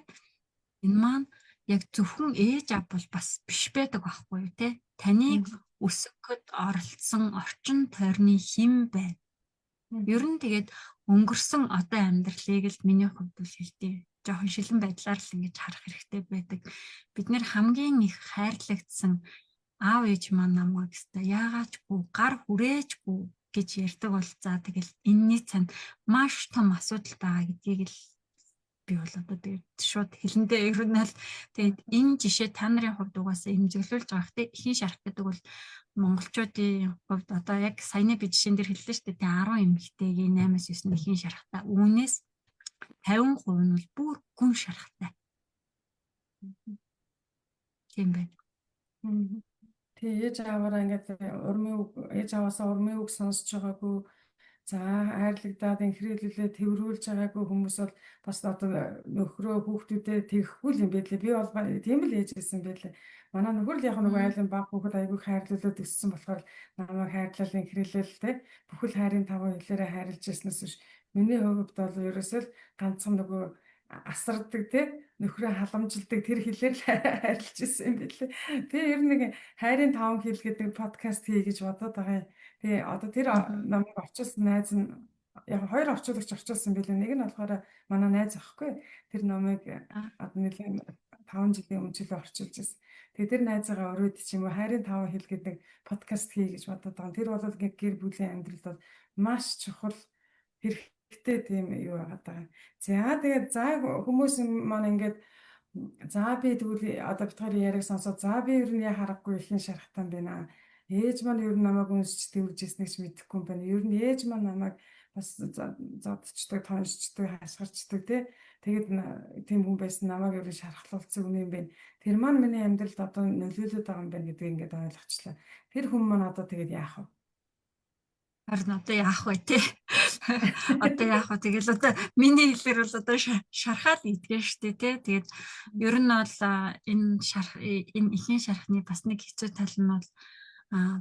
энэ маань яг зөвхөн ээж аав бол бас биш байдаг байхгүй юу те. Таныг өсгөхөд оролцсон орчин тойрны хэм байна. Ер нь тэгээд өнгөрсөн одоо амьдралыг л миний хувьд бол хэлдэг. Жохон шилэн байдлаар л ингэж харах хэрэгтэй байдаг. Бид нэр хамгийн их хайрлагдсан аав ээж маань намайг өстой яагаачгүй гар хүрээчгүй гэж ярьдаг бол за тэгэл энэний цанд маш том асуудал байгаа гэдгийг л би бол одоо тэгээд шууд хэлэндээ ер нь л тэгээд энэ жишээ та нарын хувьд угаасаа эмзэглүүлж байгаа хэрэгтэй. Эхийн шарах гэдэг бол монголчуудын хувьд одоо яг саяны би жишээн дээр хэллээ шүү дээ. 10 эмэгтэйгийн 8-9 эхийн шарахтаа үүнээс 50% нь бол бүр гүн шарахтай. Тийм байна. Тэгээ ээж аваараа ингээд ээж аваасаа урмын үг сонсож байгаагүй. За хайрлагдаад инхрийлүүлээ тэрвүүлж байгаагүй хүмүүс бол бас одоо нөхрөө хүүхдүүдээ тэгэхгүй юм байлээ. Би бол тийм л ээжсэн байлээ. Манай нөхөр л яг нэг айлын баг хүүхэд айгүй хайрлуулад өссөн болохоор намайг хайрлал инхрийлэл тэ бүхэл хайрын таван хэлээрээ хайрлаж ирснээс биш. Миний хувьд бол ерөөсөө л ганцхан нөгөө асардаг тэ нөхрөө халамжилдаг тэр хэлээр л хайрлаж ирсэн юм байлээ. Тэгээ ер нь нэг хайрын таван хэл гэдэг подкаст хий гэж бодоод байгаа юм. Тэгээ одоо тэр намайг орчуулсан найз нь яг хоёр орчуулагч орчуулсан билээ. Нэг нь болохоор манай найз ахгүй. Тэр номыг одоо нэлээд 5 жилийн өмнө ч орчуулж байсан. Тэгээ тэр найзаагаа өрөөд ч юм уу хайрын таван хэл гэдэг подкаст хий гэж бодоод байгаа. Тэр бол гэр бүлийн амьдралд бол маш чухал хэрэгтэй тийм юу байгаа. За тэгээд хүмүүс маань ингээд за би тэгвэл одоо битгаар яриаг сонсоод за би ер нь харахгүй ихэн шарахтан байна. Ээж маань ер нь намайг үнсч дэмжижсэнийг ч мэдэхгүй юм байна. Ер нь ээж маань намайг бас зодчдаг, тоншчдаг, хасгарчдаг тий. Тэгээд тийм хүн байсан намайг ер нь шархлуулсан хүн юм байна. Тэр маань миний амьдралд одоо нөлөөлөд байгаа юм байна гэдгийг ингээд ойлгочлаа. Тэр хүн маань одоо тэгээд яах вэ? Харин одоо яах вэ тий? Одоо яах вэ? Тэгэл одоо миний хэлээр бол одоо шархаад идэх штэ тий. Тэгээд ер нь бол энэ ихэн шархны бас нэг хэцүү тал нь бол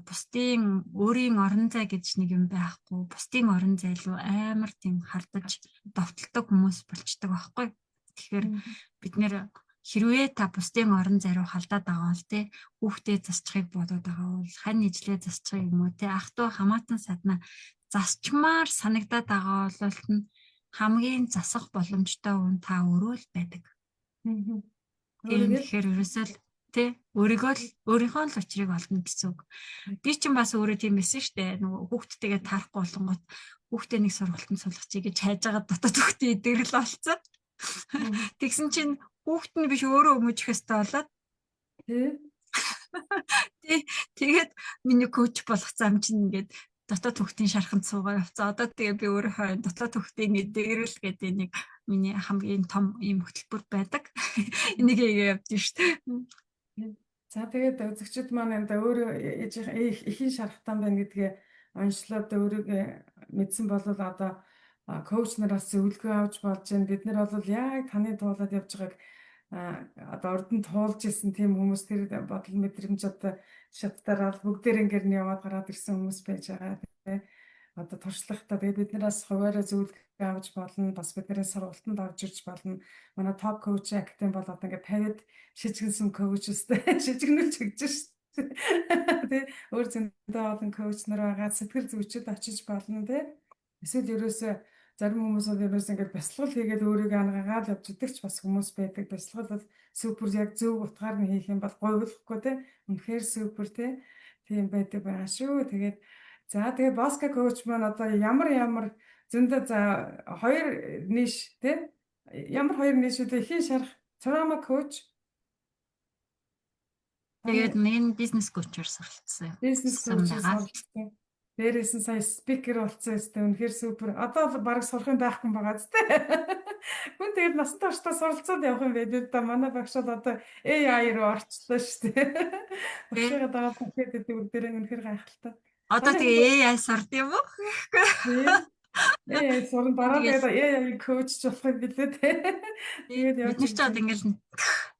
бусдын өөрийн орон зай гэж нэг юм байхгүй. Бусдын орон зай руу амар тийм хардаж довтолдог хүмүүс болчдөг байхгүй. Тэгэхээр бид нэр хэрвээ та бусдын орон зай руу халдаад байгаа бол тий хүүхдээ засчихыг бодоод байгаа бол хань ижлээ засчих юм уу тий ах トゥ хамаатан садна засчмаар санагдаад байгаа бол хамгийн засах боломжтой хүн та өөрөө л байдаг. Тэгэхээр ерөөсөө тий өөрийнхөө л учрыг олно гэсэн үг. Би чинь бас өөрөө тийм байсан шүү дээ. Нөгөө хүүхдтэйгээ таарахгүй болонгот хүүхдээ нэг сургалтанд суулгачиг гэж хайж байгаа дотоод хүүхдээ идэгрэл болсон. Тэгсэн чинь хүүхд нь биш өөрөө өмөж хэвээр болоод тэгээд миний коуч болох зам чинь ингээд дотоод хүүхдийн шарханд суугаа явцаа. Одоо тэгээ би өөрөө дотоод хүүхдийн идэгрэл гэдэг нэг миний хамгийн том ийм хөтөлбөр байдаг. Энийг хийгээ явдсан шүү дээ. За тэгээд үзэгчд маань энэ өөрөө ихийн шархтан байна гэдгээ онцлоод өөрийгөө мэдсэн бол одоо коуч нараас зөвлөгөө авч болж байна. Бид нар бол яг таны туулаад явж байгааг одоо урданд туулж исэн тийм хүмүүс тэр бодол мэдрэмж одоо шаттараа бүгдээр ингээд нь яваад гараад ирсэн хүмүүс байж байгаа тийм. Одоо туршлагатай тэгээд бид нараас хуваараа зөвлөгөө авч болно. Бас бидний сургалтанд авч ирж болно. Манай топ коуч актив бол одоо ингээд 50-д шижгэнсэн коучстэй шижгэнүүлж өгч шүү дээ. Өөр зөндөө олон коуч нар байгаа. Сэтгэл зүйчэд очиж болно тийм. Эсвэл ерөөсөө зарим хүмүүс бол ерөөсөө ингээд бясалгал хийгээд өөрийгөө ангаагаад явж идэг ч бас хүмүүс байдаг. Бясалгал бол супер яг зөв утгаар нь хийх юм бол говьлохгүй тийм. Үнэхээр супер тийм байдаг байгаа шүү. Тэгээд тэгээ баска коуч маань одоо ямар зөндөө за хоёр ниш тийм. Ямар хоёр ниш үү? Ихийн шарах трама коуч. Тэгээд нэг бизнес коучор суралцсан. Бизнес коуч суралцсан. Дээрээс нь сая спикер болсон юм. Үнэхээр супер. Одоо баг сурах юм байхгүй байгаа зү. Хүн тэгээд настай очтоо суралцаад явах юм байдаг да. Манай багш бол одоо AI руу орчлоо шүү дээ. Багшаа дагаад тэгээд бүгдээр үнэхээр гайхалтай. Одоо тэгээ AI сурд юм уу? AI сурн дараа тэгээд AI коуч болох юм билээ те. Тэгээд бид нар ч одоо ингээл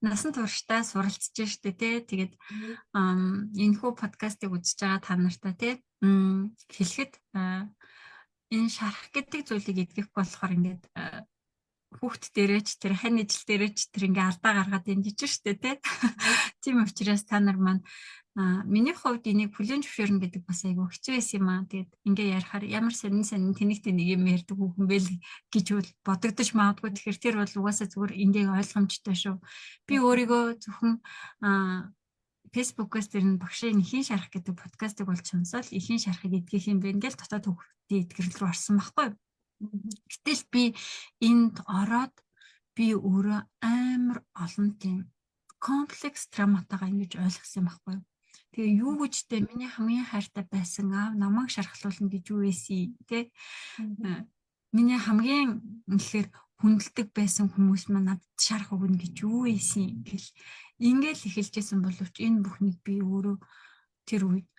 насан туршдаа суралцж штэ те. Тэгээд энэ хүү подкастыг үзэж байгаа та нартай те хэлэхэд энэ шарах гэдэг зүйлийг эдгэх болохоор ингээд хүүхд дээрээч тэр хань ижил дээрээч тэр ингээ алдаа гаргаад дэмжиж штэ те. Тийм учраас та нар маань миний хувьд энийг хүлээн зөвшөөрнө гэдэг бас айгүй хэцүү байсан юм аа. Тэгээд ингээ ярихаар ямар сонин тэнэг юм ярьдаг хүн байл гэж бодогдож магадгүй. Тэгэхээр тэр бол угаасаа зүгээр ингээ ойлгомжтой шүү. Би өөрийгөө зөвхөн Facebook-аас тэр багшийн ихийн шарах гэдэг подкастыг болж сонсоод ихийн шарахыг эдгэх юм бэ ингээл дотоод хүүхдийн эдгэрэл рүү орсон байхгүй. Гэтэл би энд ороод би өөрөө амар олон тийм комплекс травматайгаа ингэж ойлгосон байхгүй. Тэгээ юу гэжтэй миний хамгийн хайртай байсан аав намайг шархлуулна гэж юу байсан те. Миний хамгийн үнэхээр хүндэлдэг байсан хүмүүс маань надад шарах өгнө гэж юу ийсэн гэл ингээл эхэлжсэн боловч энэ бүхнийг би өөрөө тэр үед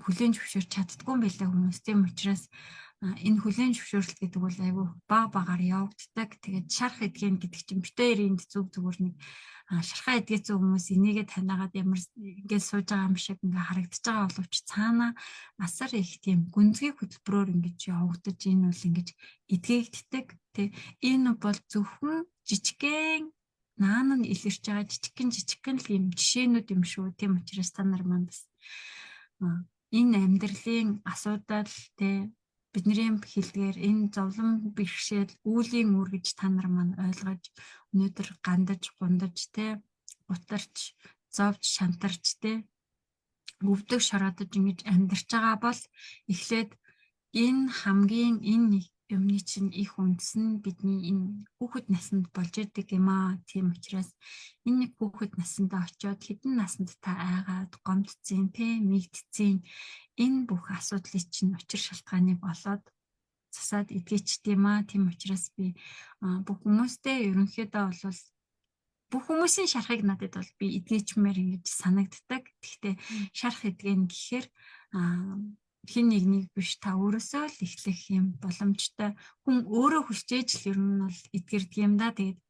хүлээн зөвшөөрч чаддгүй юм байлаа хүмүүс. Тийм учраас энэ хүлээн зөвшөөрлөлт гэдэг бол айгүй багаар явагддаг. Тэгээд шарах эдгэн гэдэг чинь битээр энд зүгээр нэг шархаа эдгээсэн хүмүүс энийгээ танаагаад ямар ингээд сууж байгаа юм шиг ингээд харагдаж байгаа боловч цаана асар их тийм гүнзгий хөтөлбөрөөр ингэж явагдаж энэ бол ингэж эдгээгддэг. Тэ энэ бол зөвхөн жижигхэн наан нь илэрч байгаа жижигхэн л юм жишээнүүд юм шүү. Тийм учраас та нар маань бас энэ амьдралын асуудал тэ бидний хэлдгээр энэ зовлон бэрхшээл үүлийн үр гэж та нар маань ойлгож өнөөдөр гандаж гундаж тэ гутарч зовж шантарч тэ өвдөг шороодож ингэж амьдарч байгаа бол эхлээд энэ хамгийн энэ юмны чинь их үндэс нь бидний энэ хүүхэд наснд болж идэг юм аа. Тийм учраас энэ хүүхэд насндаа очиод хэдэн наснд та айгаад гомдцیں тэ мигдцیں энэ бүх асуудлыг чинь учир шалтгааныг олоод засаад эдгээчтэй юм аа. Тийм учраас би бүх хүмүүстэй ерөнхийдөө бол бүх хүмүүсийн шарахыг надад бол би эдгээчмээр ингэж санагддаг. Гэхдээ шарах эдгэн гэхээр хин нэг биш та өөрөөсөө л эхлэх юм боломжтой. Хүн өөрөө хүсчээж л ер нь бол эдгэрдэг юм да. Тэгээд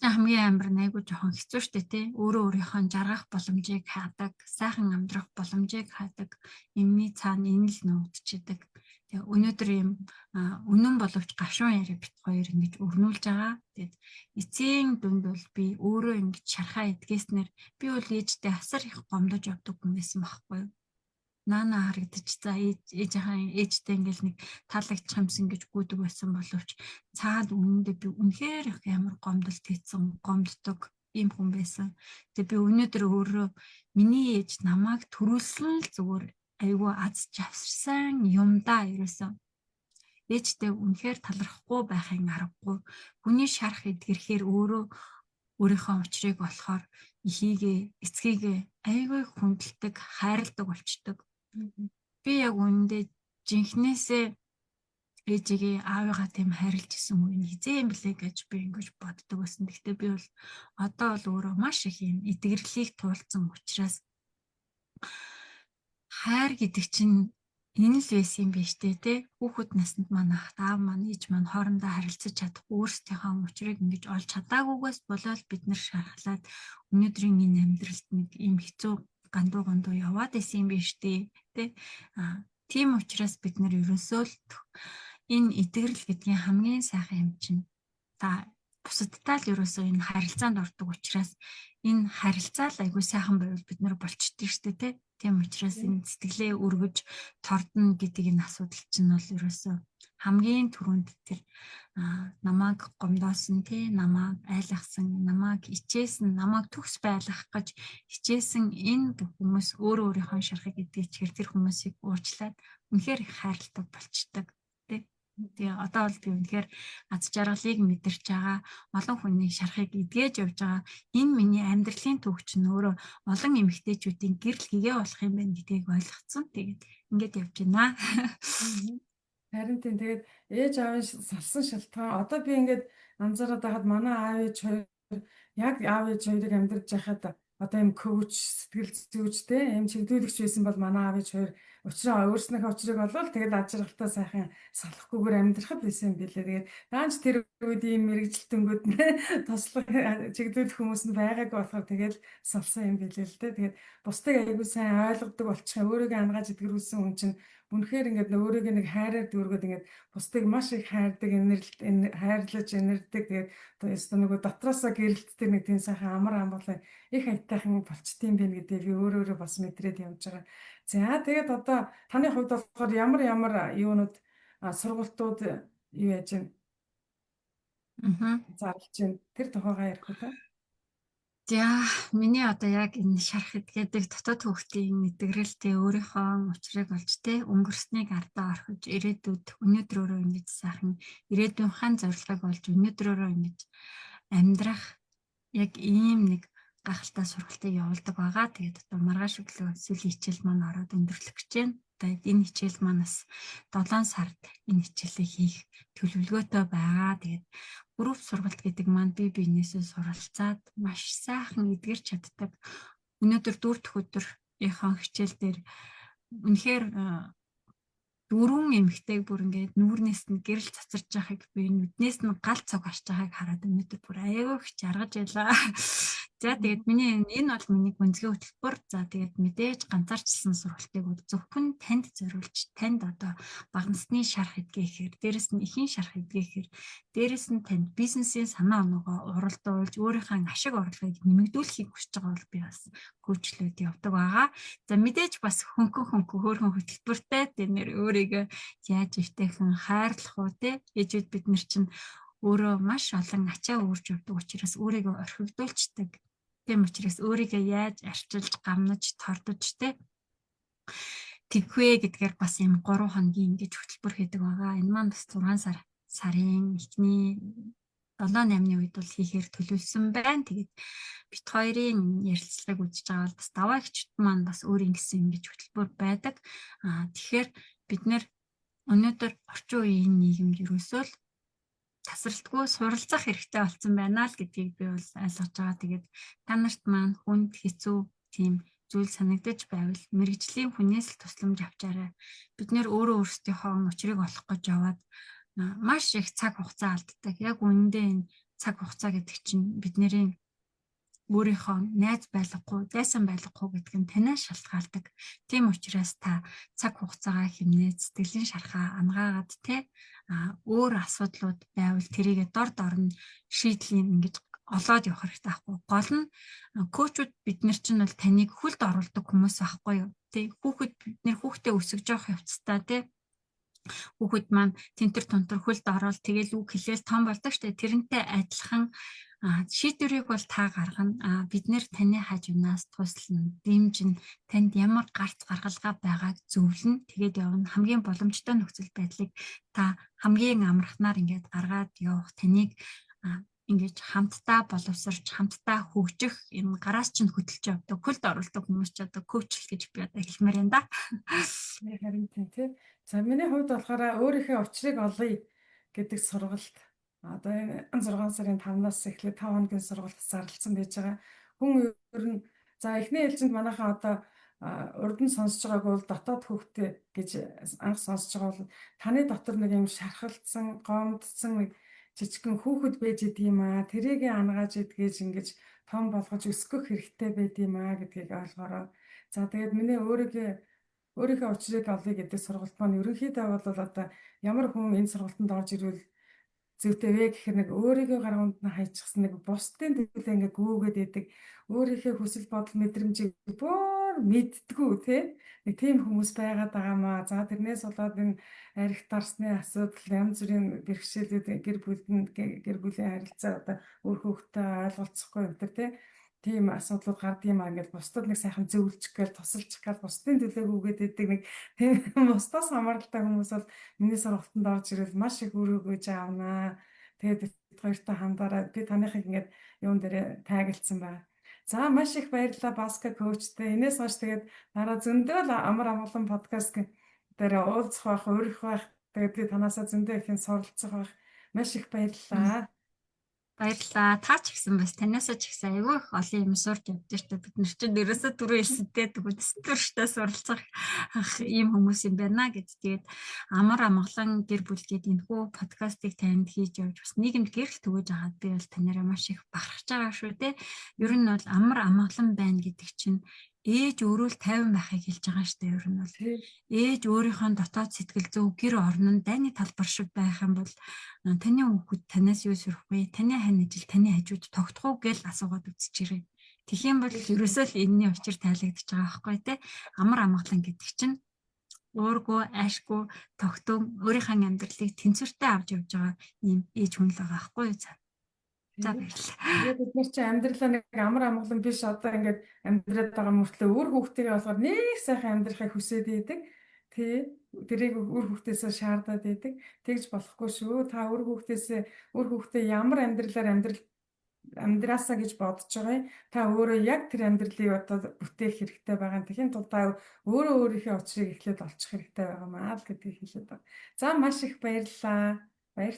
хамгийн амар найгуу жоохон хэцүү шттэ тий. Өөрөө өөрийнхөө жаргах боломжийг хаадаг, сайхан амьдрах боломжийг хаадаг. Юмны цаана энэ л нүүдчихэд. Тэгээ өнөөдөр юм үнэн боловч гашуун яриа бит хоёр ингэж өрнүүлж байгаа. Тэгээд эцсийн дүнд бол би өөрөө ингэж шархаа эдгээснээр би бол ээжтэй асар их гомдож явдаг хүн байсан байхгүй юу. Наана харагдаж за ээжтэй ингээл нэг таалагдчих юмсан гэж гүйдэг байсан боловч цаад үнэндээ би үнэхээр их амар гомдолт хийсэн гомддог ийм хүн байсан. Тэгээ би өнөөдөр өөрөө миний ээж намайг төрүүлсэн л зүгээр айгүй аз жарсан юм да ерөөсөн. Ээжтэй үнэхээр талархахгүй байхын аргагүй. Хүний шарах эдгэрхээр өөрөө өөрийнхөө учрыг болохоор ихийгээ эцгийгээ айгүй хүндэлдэг, хайрладаг болчдөг. Би яг үүндээ жинхнээсээ ээжигээ аавыгаа тийм хайрлаж исэн үе хизээ юм блэ гэж би ингэж боддог байсан. Гэхдээ би бол одоо бол өөрөө маш их юм эдгэрлийг туулсан учраас хайр гэдэг чинь энэ л байсан юм биш тэ. Хүүхэд наснд маань ах аав маань ээж маань хоорондоо харилцаж чадахгүй өөрсдийнхөө учрыг ингэж олж чадаагүйгээс болоод бид нар шархлаад өнөөдрийн энэ амьдралд нэг ийм хэцүү гандуу яваад исэн юм биш тэ. Тийм учраас бид нар ерөөсөө л энэ эдгэрэл гэдгийн хамгийн сайхан юм чинь та бусадтай л ерөөсөө энэ харилцаанд ордог учраас энэ харилцаа л айгүй сайхан байвал бид нар болчихдээ штэ тэ. Тийм учраас энэ сэтгэлээ өргөж тордно гэдэг энэ асуудал чинь бол ерөөсөө хамгийн түрүүнд тэр намайг гомдоосон тий намайг айлгсан намайг ичээсэн намайг төгс байлгах гэж хичээсэн энэ бүх хүмүүс өөрийнхөө шархыг эдгэчихэр тэр хүмүүсийг уучлаад үнэхээр их хайрладаг болчдөг тий. Тэгээ одоо бол би үнэхээр аз жаргалыг мэдэрч байгаа олон хүний шархыг эдгэж явж байгаа энэ миний амьдралын түүх чинь өөрөө олон эмэгтэйчүүдийн гэрэл гэгээ болох юм байна гэдгийг ойлгоцсон. Тэгээд ингээд явж байна. Харин тийм тэгээд ээж аавын салсан шалтгаан одоо би ингээд анзаараад байхад манай аав ээж хоёр яг аав ээж хоёрыг амьдарч байхад одоо юм коуч сэтгэл зүйчтэй юм чиглүүлэгч байсан бол манай аав ээж хоёр учраа өөрснийхөө учрыг олвол тэгэл аж аргалтай сайхан салахгүйгээр амьдрахад байсан юм билээ. Тэгээд даанч тэр үед ийм мэрэгжилтэнгүүд тослох чиглүүлэх хүмүүс нь байгаагүй болохоор тэгэл салсан юм билээ л дээ. Тэгээд бусдыг аягүй сайн ойлгодог болчих өөрийгөө ангааж идгэрүүлсэн хүн чинь үнэхээр ингээд өөрийгөө нэг хайраар дүүргээд ингээд бусдыг маш их хайрдаг, хайрлаж инэрдэг. Тэгээд одоо нөгөө дотроосоо гэрэлтдэг нэг тийм сайхан амар амгалан их айтайхан болчтiin байх гэдэг би өөрөө бас мэдрээд явж байгаа. За тэгээд одоо таны хувьд болохоор ямар юунууд сургалтууд юу яаж байна? Зарлж байна. Тэр тухайгаа ярих уу та? За миний одоо яг энэ шарах эдгэдэг дотоод хөвгтийн мэдгэрэлтэй өөрийнхөө учрыг олж тэ өнгөрснийг ардаа орхиж ирээдүйд өнөөдрөөрөө ингэж сайхан ирээдүйнхэн зорилгыг олж өнөөдрөөрөө ингэж амьдрах яг ийм нэг гахалтай сургалтыг явуулдаг байгаа. Тэгээд одоо маргааш өглөө сүүлийн хичээл маань ороод өндөрлөх гэж байна. Тэгээд энэ хичээл маань бас 7 сард энэ хичээлийг хийх төлөвлөгөөтэй байгаа. Тэгээд групп сургалт гэдэг маань бие биенээсээ суралцаад маш сайхан эдгэрч чаддаг. Өнөөдөр 4 дахь өдрийнхөө хичээл дээр үнэхээр 4 эмэгтэйг бүр ингээд нүүрнээс нь гэрэл цацарч байгааг би нүднээс нь гал цог харж байгааг хараад өнөөдөр бүр аягүй их жаргаж байлаа. За тэгээд энэ бол миний гүнзгий хөтөлбөр. За тэгээд мэдээж ганцаарчлсан сургалтыг бол зөвхөн танд зориулж, танд одоо бага насны шарх эдгээхээр, дээрэс нь эхийн шарх эдгээхээр, дээрэс нь танд бизнесийн санаа оноогоо уралдуулж, өөрийнхөө ашиг орлогыг нэмэгдүүлэхийг хүсэж байгаа бол би бас коучлууд явдаг байгаа. За мэдээж бас хөөрхөн хөтөлбөртэй тэр нэр өөрийгөө яаж өвтэйхэн хайрлах уу те. Ээжүүд бид нар чинь өөрөө маш олон ачаа үүрж явдаг учраас өөрийгөө орхигдуулцдаг. Тийм учраас өөрийгөө яаж арчилж, гамнаж, тордож те тэгвэ гэдгээр бас юм 3 хоногийн ингэж хөтөлбөр хийдэг байгаа. Энэ маань бас 6 сарын эхний 7-8-ны үед бол хийхээр төлөвлөсөн байна. Тэгээд бит хоёрын ярилцлагыг үзэж байгаа бол бас даваа гिचд маань бас өөр ингэсэн ингэж хөтөлбөр байдаг. Тэгэхээр бид нэр өнөөдөр орчин үеийн нийгэмд ерөөсөө л тасралтгүй суралцах хэрэгтэй болсон байна л гэдгийг би бол ойлгож байгаа. Тэгээд та нарт маань хүнд хэцүү тийм зүйл санагдаж байвал мэрэгжлийн хүнээс л тусламж авчаарай. Бид нэр өөрөө өөрсдийнхөө учрыг олох гэж яваад маш их цаг хугацаа алддаг. Яг үүндээ энэ цаг хугацаа гэдэг чинь бидний өөрийнхөө найз байлгахгүй, дайсан байлгахгүй гэдэг нь танаас шалтгаалдаг. Тийм учраас та цаг хугацаагаа хэмнээ, сэтгэлийн шархаа ангаагаад те өөр асуудлууд байвал тэрийгэ дор нь шийдлийн ингэж олоод явах хэрэгтэй байхгүй. Гол нь коучуд бид нар чинь бол таныг хүлд оруулдаг хүмүүс байхгүй юу? Тэ бид нэр хүүхдээ өсгөж явах явцдаа те хүүхэд маань тентэр тунтар хүлд ороод тэгэл үг хэлээл том болдог штэ. Тэрнтэй адилхан шийдвэрийг бол та гаргана. Бид нэр таны хажуунаас туслана, дэмжин, танд ямар гарц гаргалгаа байгааг зөвлөнө. Тэгээд явна. Хамгийн боломжтой нөхцөл байдлыг та хамгийн амархнаар ингээд гаргаад явах, таныг ингэж хамтдаа боловсрч, хамтдаа хөгжих энэ гараас чинь хөдөлж явдаг, хөлд оруулдаг хүмүүс ч одоо коучл гэж би одоо хэлмээр юм да. Харин тийм. За миний хувьд болохоор өөрийнхөө учрыг олъё гэдэг сургалт. Одоо энэ 6 сарын 5-наас эхлээд 5 хоногийн сургалт зарласан байж байгаа. Хүн ер нь за эхний ээлжинд манайхаа одоо урд нь сонсож байгааг бол дотоод хөвгтэй гэж анх сонсож байгаа бол таны дотор нэг юм шархалцсан, гомдсон жижигхэн хүүхэд байж идэм аа. Тэрийг ангааж идгээж ингэж том болгож өсгөх хэрэгтэй байд юм аа гэдгийг ойлгороо. За тэгээд миний өөрийнхөө учрыг олъё гэдэг сургалт маань ерөнхийдөө бол одоо ямар хүн энэ сургалтанд орж ирвэл зүйтэй вэ гэхээр нэг өөрийнхөө гаргуунд нь хайчихсан нэг бусдын төлөө ингээ гүгээд идэг өөрийнхөө хүсэл бодол мэдрэмжийг бүр мэддгүү нэг тийм хүмүүс байгаад байгаамаа. За тэрнээс болоод энэ арх дарсны асуудал янз бүрийн бэрхшээлүүд гэр бүлийн харилцаа одоо өөр хүүхдтэй ойлголцохгүй энэ тийм асуудлууд гардаг юм аа. Ингээд бусдад нэг сайхан зөвлөж гээл тусалчих гал бусдын төлөө гүгээд идэг нэг тийм бусдаас хамааралтай хүмүүс бол миний сургалтанд орж ирэл маш их үр өгөөж аавнаа. Тэгээд бид хоёртой хандаараа би таныхыг ингээд юун дээр тайгалцсан байна. За маш их баярлалаа Баска коучтэй. Энээс хойш тэгээд дараа зөндөө л амар амгалан подкаст дээр уулзах байх, өрөх байх. Тэгээд би танаасаа зөндөө их суралцах байх. Маш их баярлалаа. Баярлалаа. Та ч гэсэн бас таниасаа ч гэсэн айгүй их олон юм сурч явж штэ. Бид нар чинь ерөөсөө түрүү хэлсэнтэй төрштэй суралцах ийм хүмүүс юм байна гэж. Тэгээд амар амгалан гэр бүлгээд энэхүү подкастыг танд хийж явж бас нийгэмд гэрэл төгөөж агаад би бол танараа маш их бахархаж байгаа шүү те. Ер нь бол амар амгалан байна гэдэг чинь ээж өөрөө л 50 байхыг хэлж байгаа шүү дээ. Ер нь бол ээж өөрийнхөө дотоод сэтгэл зүй гэр орон нь дайны талбар шиг байх юм бол таны хүүхэд танаас юу сурахгүй, таны хань ажил таны хажууд тогтох уу гэж асуугаад үзчихэрэй. Тэгэх юм бол ерөөсөө л энэний учир тайлагдчих байгаа байхгүй те. Амар амгалан гэдэг чинь уургүй, ашгүй, тогтун өөрийнхөө амьдралыг тэнцвэртэй авч явж байгаа ийм ээж хүн л байгаа байхгүй юу? За баярлалаа. Тэгээд бид нар чинь амьдралаа нэг амар амгалан биш одоо ингээд амьдраад байгаа мөртлөө өөр хүүхдтэйгээ болохоор нэг сайхан амьдрахыг хүсээд идэг. Тэрийг өөр хүүхдээсээ шаардаад идэг. Тэгж болохгүй шүү. Та өөр хүүхдээ ямар амьдралаар амьдрал амьдраасаа гэж бодож байгаа юм. Та өөрөө яг тэр амьдралыг одоо бүтээх хэрэгтэй байгаа. Тэхийн тулд та өөрөө өөрийнхөө учрыг эхлээд олчих хэрэгтэй байгаа маа л гэдгийг хэлээд байна. За маш их баярлалаа. Баяр